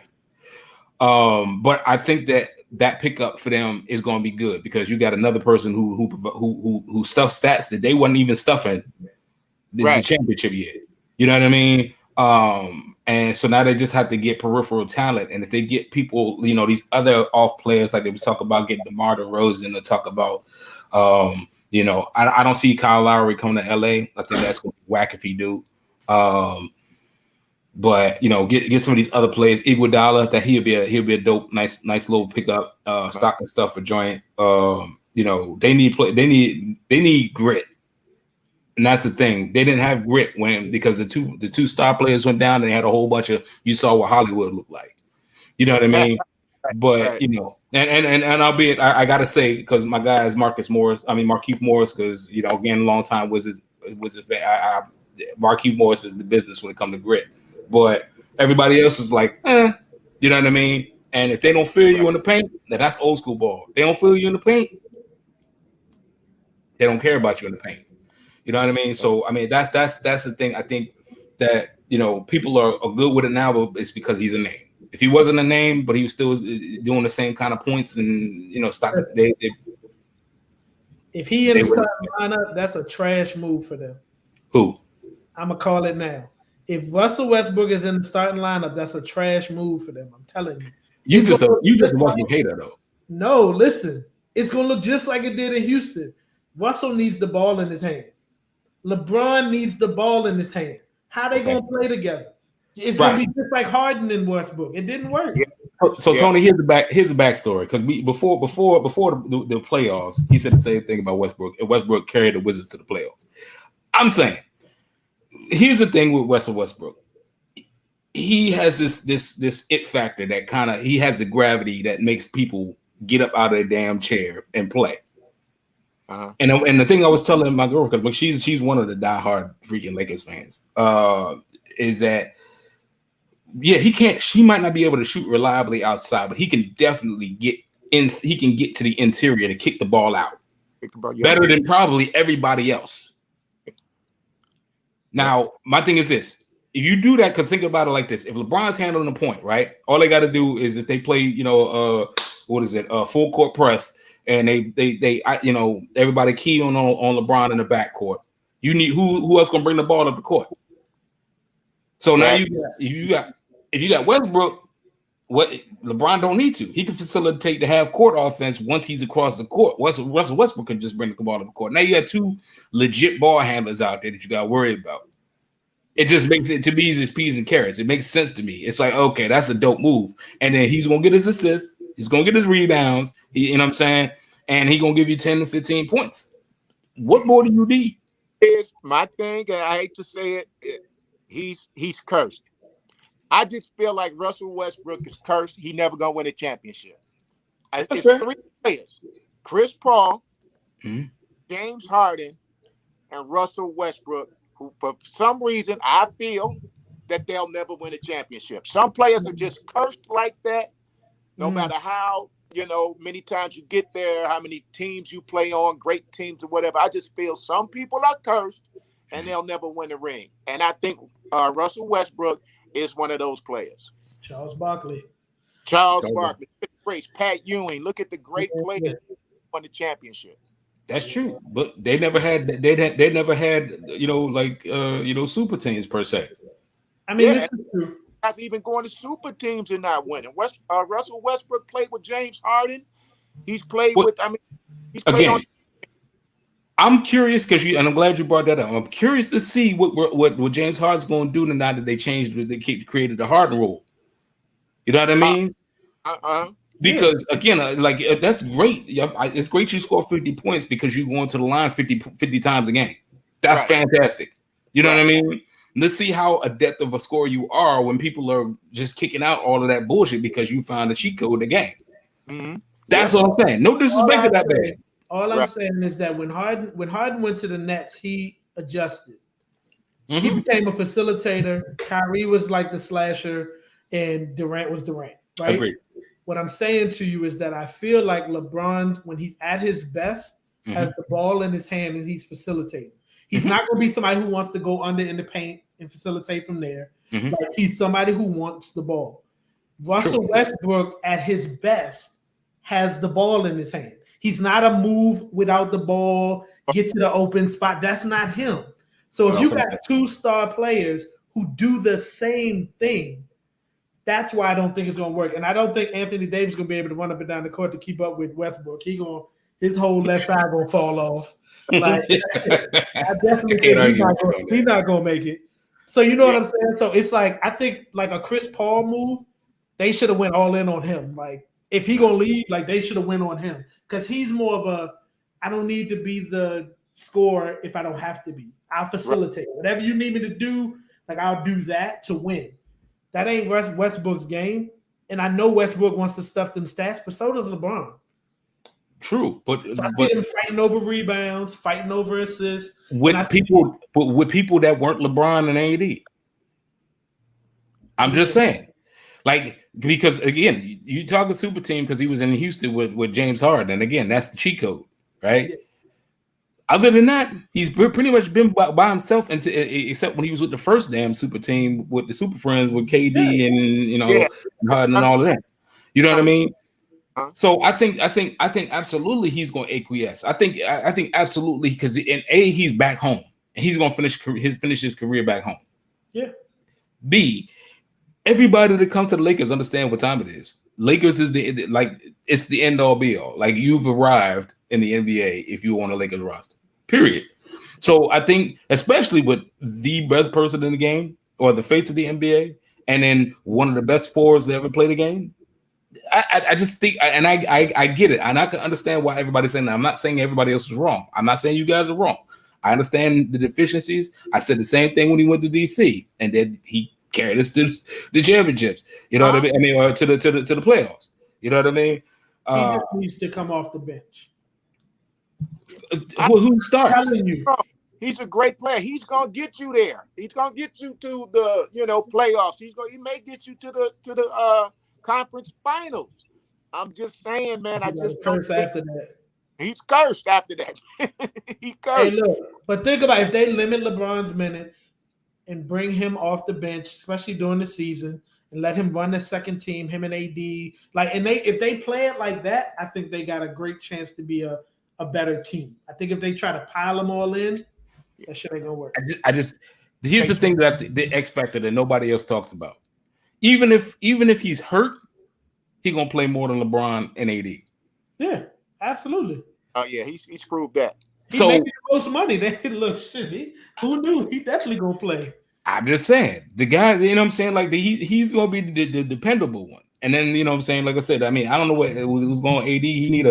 But I think that pickup for them is going to be good because you got another person who stuffs stats that they wasn't even stuffing the championship yet. You know what I mean? And so now they just have to get peripheral talent, and if they get people, these other off players like they was talking about getting DeMar DeRozan to talk about, I don't see Kyle Lowry coming to LA. I think that's going to be whack if he do. But get some of these other players, Iguodala, that he'll be a dope, nice little pickup, stock and stuff for joint. They need grit, and that's the thing. They didn't have grit because the two star players went down. And they had a whole bunch of you saw what Hollywood looked like. You know what I mean? But and albeit I gotta say because my guy is Markieff Morris, because again, long time was his fan. Markieff Morris is the business when it comes to grit. But everybody else is like, you know what I mean? And if they don't feel you in the paint, then that's old school ball. They don't feel you in the paint, they don't care about you in the paint. You know what I mean? So I mean that's the thing. I think that people are good with it now, but it's because he's a name. If he wasn't a name, but he was still doing the same kind of points and stock. If he in the starting lineup, that's a trash move for them. Who? I'm gonna call it now. If Russell Westbrook is in the starting lineup, that's a trash move for them. I'm telling you. You just a Westbrook hater though. No, listen. It's gonna look just like it did in Houston. Russell needs the ball in his hand. LeBron needs the ball in his hand. How they gonna play together? It's gonna be just like Harden and Westbrook. It didn't work. Yeah. So Tony, here's the backstory because before the playoffs, he said the same thing about Westbrook. And Westbrook carried the Wizards to the playoffs. I'm saying. Here's the thing with Russell Westbrook. He has this it factor that kind of he has the gravity that makes people get up out of their damn chair and play. Uh-huh. And the thing I was telling my girl, because she's one of the diehard freaking Lakers fans, is that she might not be able to shoot reliably outside, but he can definitely get in. He can get to the interior to kick the ball out better than probably everybody else. Now, my thing is this. If you do that, because think about it like this. If LeBron's handling the point, right? All they got to do is if they play, full court press, and they everybody key on LeBron in the backcourt. You need who else gonna bring the ball up the court? So now if you got Westbrook, what LeBron don't need to. He can facilitate the half court offense once he's across the court. Russell Westbrook can just bring the ball up the court. Now you got two legit ball handlers out there that you got to worry about. It just makes it, to me, it's peas and carrots. It makes sense to me. It's like, okay, that's a dope move. And then he's going to get his assists. He's going to get his rebounds. You know what I'm saying? And he's going to give you 10 to 15 points. What more do you need? Is my thing, and I hate to say it, he's cursed. I just feel like Russell Westbrook is cursed. He never going to win a championship. It's fair. 3 players. Chris Paul, James Harden, and Russell Westbrook, who for some reason I feel that they'll never win a championship. Some players are just cursed like that, no matter how, many times you get there, how many teams you play on, great teams or whatever. I just feel some people are cursed and they'll never win a ring. And I think Russell Westbrook is one of those players. Charles Barkley. Charles Barkley, great Pat Ewing. Look at the great players who won the championship. That's true, but they never had super teams per se. I mean, this is true. Guys even going to super teams and not winning. Russell Westbrook played with James Harden. He's played he's played again. I'm curious and I'm glad you brought that up. I'm curious to see what James Harden's going to do now that they created the Harden rule. You know what I mean? Because again, that's great. It's great you score 50 points because you go into the line 50 times a game. That's fantastic. You know what I mean? Let's see how adept of a scorer you are when people are just kicking out all of that bullshit because you found a cheat code in the game. Mm-hmm. That's what I'm saying. No disrespect to that man. All I'm saying is that when Harden went to the Nets, he adjusted. Mm-hmm. He became a facilitator. Kyrie was like the slasher, and Durant was Durant. Right? Agreed. What I'm saying to you is that I feel like LeBron, when he's at his best, has the ball in his hand and he's facilitating. He's not going to be somebody who wants to go under in the paint and facilitate from there. Like he's somebody who wants the ball. Russell Westbrook, at his best, has the ball in his hand. He's not a move without the ball, get to the open spot. That's not him. So if you got two star players who do the same thing, that's why I don't think it's going to work. And I don't think Anthony Davis is going to be able to run up and down the court to keep up with Westbrook. His whole left side going to fall off. Like, I definitely think he's not going to make it. So you know what I'm saying? So it's like, I think like a Chris Paul move, they should have went all in on him. Like, if he gonna leave, like they should have went on him because he's more of a I don't need to be the scorer if I don't have to be. I'll facilitate whatever you need me to do. Like I'll do that to win. That ain't Westbrook's game, and I know Westbrook wants to stuff them stats, but so does LeBron. True, but so I see him fighting over rebounds, fighting over assists with people that weren't LeBron and AD. I'm just saying. Like, because again, you talk a super team because he was in Houston with James Harden, and again, that's the cheat code, right? Yeah. Other than that, he's pretty much been by himself, except when he was with the first damn super team with the Super Friends with KD and Harden and all of that. You know what I mean? So I think absolutely he's going to acquiesce. I think absolutely because he's back home and he's going to finish his career back home. Yeah. B. Everybody that comes to the Lakers understand what time it is. Lakers is it's the end all be all. Like you've arrived in the NBA if you on a Lakers roster. Period. So I think, especially with the best person in the game or the face of the NBA, and then one of the best forwards to ever play the game, I just think, and I get it, and I can understand why everybody's saying that. I'm not saying everybody else is wrong. I'm not saying you guys are wrong. I understand the deficiencies. I said the same thing when he went to DC, and then he carried us to the championships. You know what I mean? I mean, or to the playoffs. You know what I mean? He just needs to come off the bench. Who starts? He's a great player. He's gonna get you there. He's gonna get you to the playoffs. He may get you to the conference finals. I'm just saying, man. I just curse after that. He's cursed after that. He cursed. Hey, look, but think about if they limit LeBron's minutes and bring him off the bench, especially during the season, and let him run the second team, him and AD. If they play it like that, I think they got a great chance to be a better team. I think if they try to pile them all in, that shit ain't gonna work. Here's the thing that the X factor that nobody else talks about. Even if he's hurt, he gonna play more than LeBron and AD. Yeah, absolutely. Oh yeah, he's proved that. He making the most money. Who knew? He definitely gonna play. I'm just saying, the guy, you know what I'm saying? Like he's gonna be the dependable one. And then you know what I'm saying, like I said, I mean, I don't know what was going on AD. He need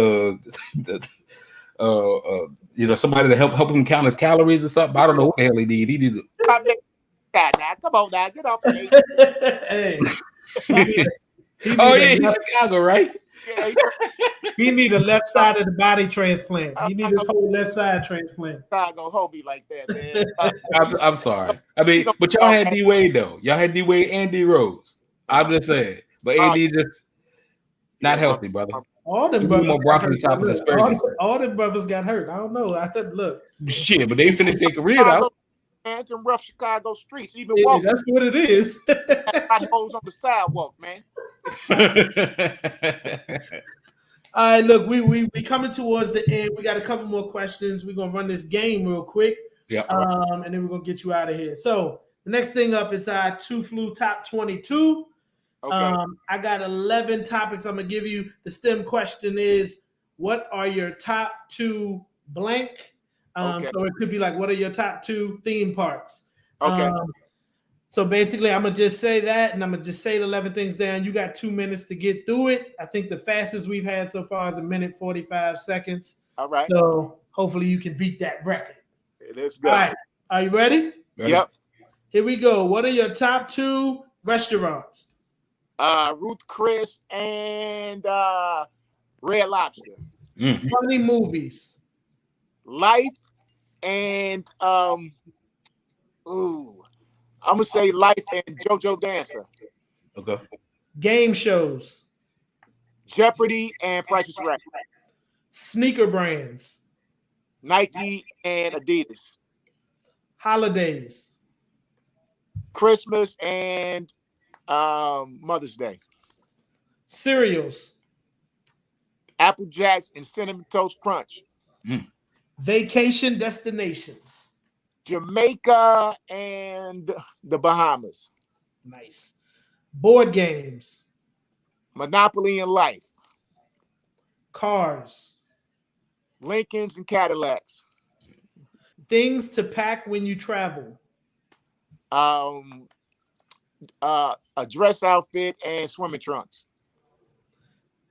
somebody to help him count his calories or something. I don't know what the hell he did. He did it. Come on now, get off me. Hey. He's Chicago, right? Yeah, he need a left side of the body transplant. He need a whole left side transplant. God gonna hold me like that, man. I'm sorry. I mean, but y'all had D Wade though. Y'all had D Wade and D Rose. I'm just saying, but AD just not healthy, brother. All them brothers. More broccoli top of the all them brothers got hurt. I don't know. I said, look. Shit, but they finished their career out. man. Them rough Chicago streets. Even Yeah, walking, that's what it is. potholes on the sidewalk, man. All right, look, we coming towards the end. We got a couple more questions. We're gonna run this game real quick. Yeah. And then we're gonna get you out of here. So the next thing up is our Two Flu Top 22. Okay. I got 11 topics I'm gonna give you. The STEM question is, what are your top 2 blank? Okay. So it could be like, what are your top 2 theme parks? Okay. So basically, I'm gonna just say that, and I'm gonna just say the 11 things down. You got 2 minutes to get through it. I think the fastest we've had so far is 1 minute 45 seconds. All right. So hopefully you can beat that record. Let's go. All right. Are you ready? Yep. Here we go. What are your top 2 restaurants? Ruth Chris and Red Lobster. Funny movies. Life and I'm gonna say Life and JoJo Dancer. Okay. Game shows. Jeopardy and Price is Right. Sneaker brands. Nike and Adidas. Holidays. Christmas and Mother's Day. Cereals. Apple Jacks and Cinnamon Toast Crunch. Vacation destinations. Jamaica and the Bahamas. Nice. Board games. Monopoly and Life. Cars. Lincolns and Cadillacs. Things to pack when you travel. A dress outfit and swimming trunks.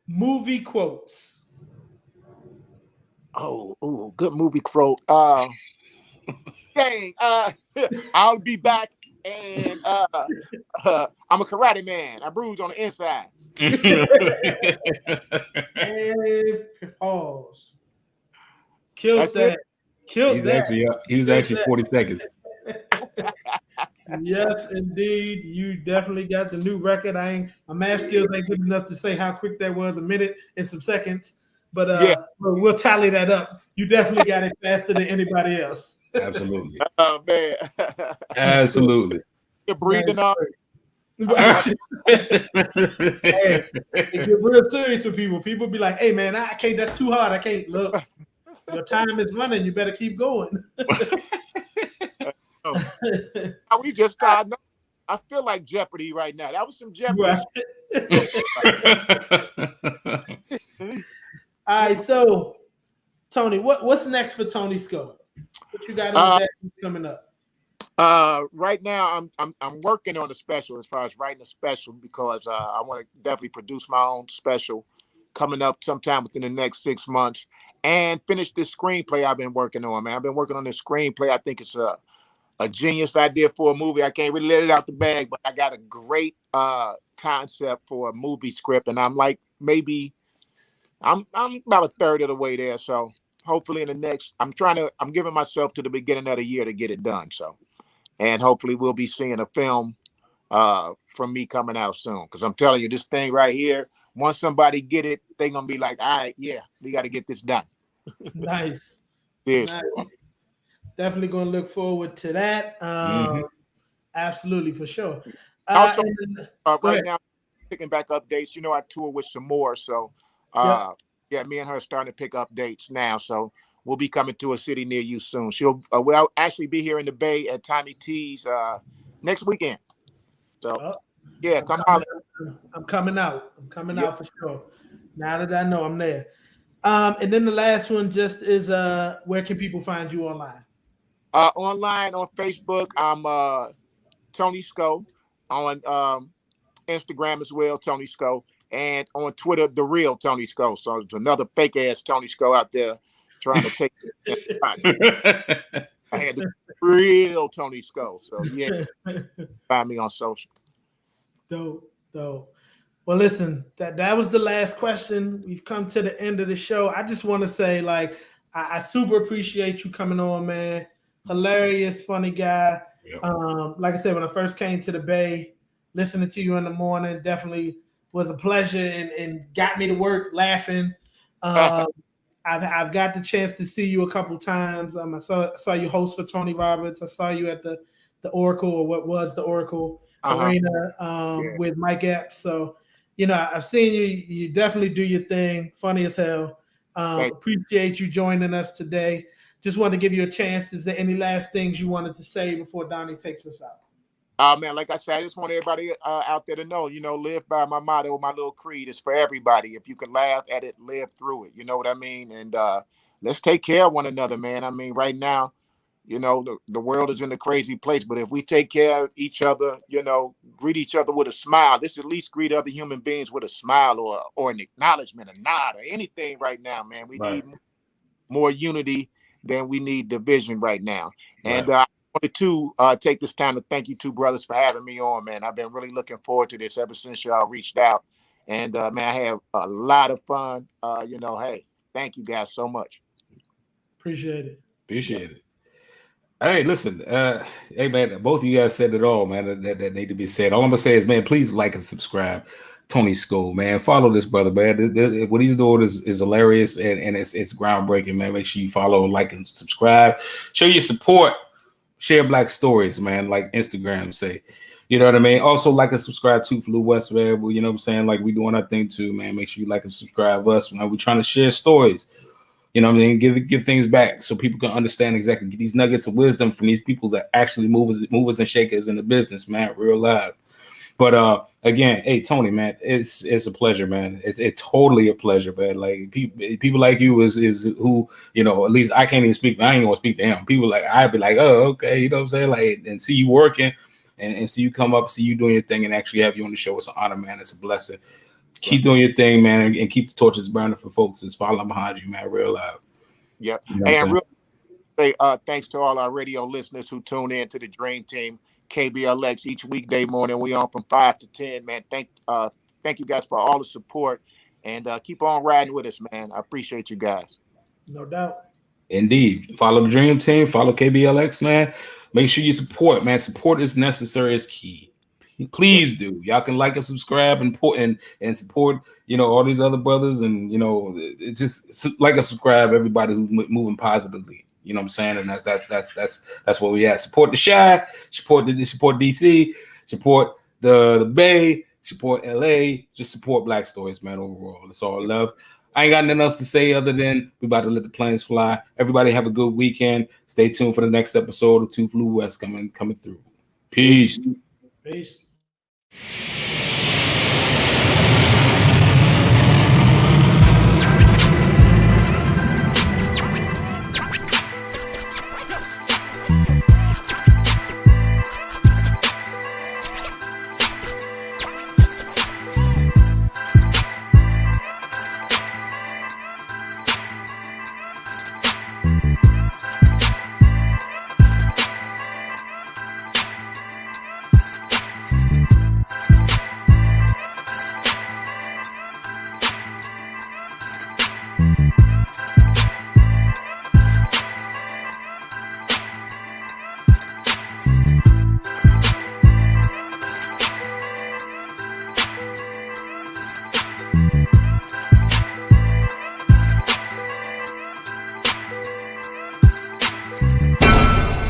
Movie quotes. Good movie quote. Dang, I'll be back, and I'm a karate man. I bruise on the inside. And pause. Killed That's that. it. Killed that. He was actually 40 seconds. Yes, indeed. You definitely got the new record. My math skills ain't good enough to say how quick that was, 1 minute and some seconds. But we'll tally that up. You definitely got it faster than anybody else. Absolutely. Oh man. Absolutely. You're breathing up. Hey, it get real serious for people. People be like, hey man, I can't, that's too hard. I can't look. Your time is running. You better keep going. We just tried. I feel like Jeopardy right now. That was some Jeopardy. Right. All right, so Tony, what's next for Tony Sco? What you got coming up? Right now, I'm working on a special as far as writing a special because I want to definitely produce my own special coming up sometime within the next 6 months and finish this screenplay I've been working on, man. I've been working on this screenplay. I think it's a genius idea for a movie. I can't really let it out the bag, but I got a great concept for a movie script, and I'm like I'm about a third of the way there. So hopefully in the next, I'm giving myself to the beginning of the year to get it done. So, and hopefully we'll be seeing a film from me coming out soon. Because I'm telling you, this thing right here, once somebody get it, they're gonna be like, all right, yeah, we got to get this done. Nice. Seriously. Nice. Definitely gonna look forward to that. Absolutely, for sure. Also, go right ahead. now, picking back up dates. You know, I tour with some more, so yeah, me and her starting to pick up dates now. So we'll be coming to a city near you soon. We'll actually be here in the Bay at Tommy T's next weekend. So yeah, come on. I'm coming out. I'm coming out for sure. Now that I know I'm there. And then the last one just is where can people find you online? Online on Facebook, I'm Tony Sco. On Instagram as well, Tony Sco. And on Twitter, the real Tony Sco. So there's another fake ass Tony Sco out there trying to take it. I had the real Tony Sco. So yeah, find me on social. Dope. Well, listen, that was the last question. We've come to the end of the show. I just want to say, like, I super appreciate you coming on, man. Hilarious, funny guy. Yep. Like I said, when I first came to the Bay, listening to you in the morning definitely was a pleasure and got me to work laughing. I I've got the chance to see you a couple times. I saw you host for Tony Roberts. I saw you at the Oracle, or what was the Oracle Arena with Mike Epps. So, I've seen you. You definitely do your thing. Funny as hell. Appreciate you joining us today. Just wanted to give you a chance. Is there any last things you wanted to say before Donnie takes us out? Man, like I said, I just want everybody out there to know, live by my motto, my little creed. It's for everybody. If you can laugh at it, live through it. You know what I mean? And let's take care of one another, man. I mean, right now, the world is in a crazy place, but if we take care of each other, greet each other with a smile, let's at least greet other human beings with a smile or an acknowledgement, a nod, or anything right now, man. We need more unity than we need division right now. And I wanted to take this time to thank you two brothers for having me on, man. I've been really looking forward to this ever since y'all reached out. And man, I have a lot of fun. Hey, thank you guys so much. Appreciate it. Hey, listen, hey man, both of you guys said it all, man. That need to be said. All I'm gonna say is, man, please like and subscribe. Tony Sco, man, follow this brother, man. What he's doing is hilarious and it's groundbreaking, man. Make sure you follow, like, and subscribe. Show your support. Share Black stories, man, like Instagram say. You know what I mean? Also, like and subscribe to Flu West, man. You know what I'm saying? Like, we doing our thing too, man. Make sure you like and subscribe us, man. We trying to share stories. You know what I mean? Give things back so people can understand exactly, get these nuggets of wisdom from these people that actually movers and shakers in the business, man, real live. But again, hey Tony, man, it's a pleasure, man. It's totally a pleasure, man. Like people like you is who, at least I can't even speak. I ain't gonna speak to him. People like, I'd be like, oh, okay, you know what I'm saying? Like, and see you working and see you come up, see you doing your thing and actually have you on the show. It's an honor, man. It's a blessing. Keep doing your thing, man, and keep the torches burning for folks that's following behind you, man, real loud. Yep. And real say thanks to all our radio listeners who tune in to the Dream Team, KBLX, each weekday morning. We on from 5 to 10, man. Thank you guys for all the support, and keep on riding with us, man. I appreciate you guys. No doubt. Indeed. Follow the Dream Team. Follow KBLX, man. Make sure you support, man. Support is necessary, is key. Please do. Y'all can like and subscribe and support, all these other brothers, and just like and subscribe everybody who's moving positively. You know what I'm saying? And that's where we at. Support the Shy, support DC, support the Bay, support LA, just support Black stories, man. Overall, it's all love. I ain't got nothing else to say other than we about to let the planes fly. Everybody have a good weekend. Stay tuned for the next episode of Two Flu West coming through. Peace. Peace.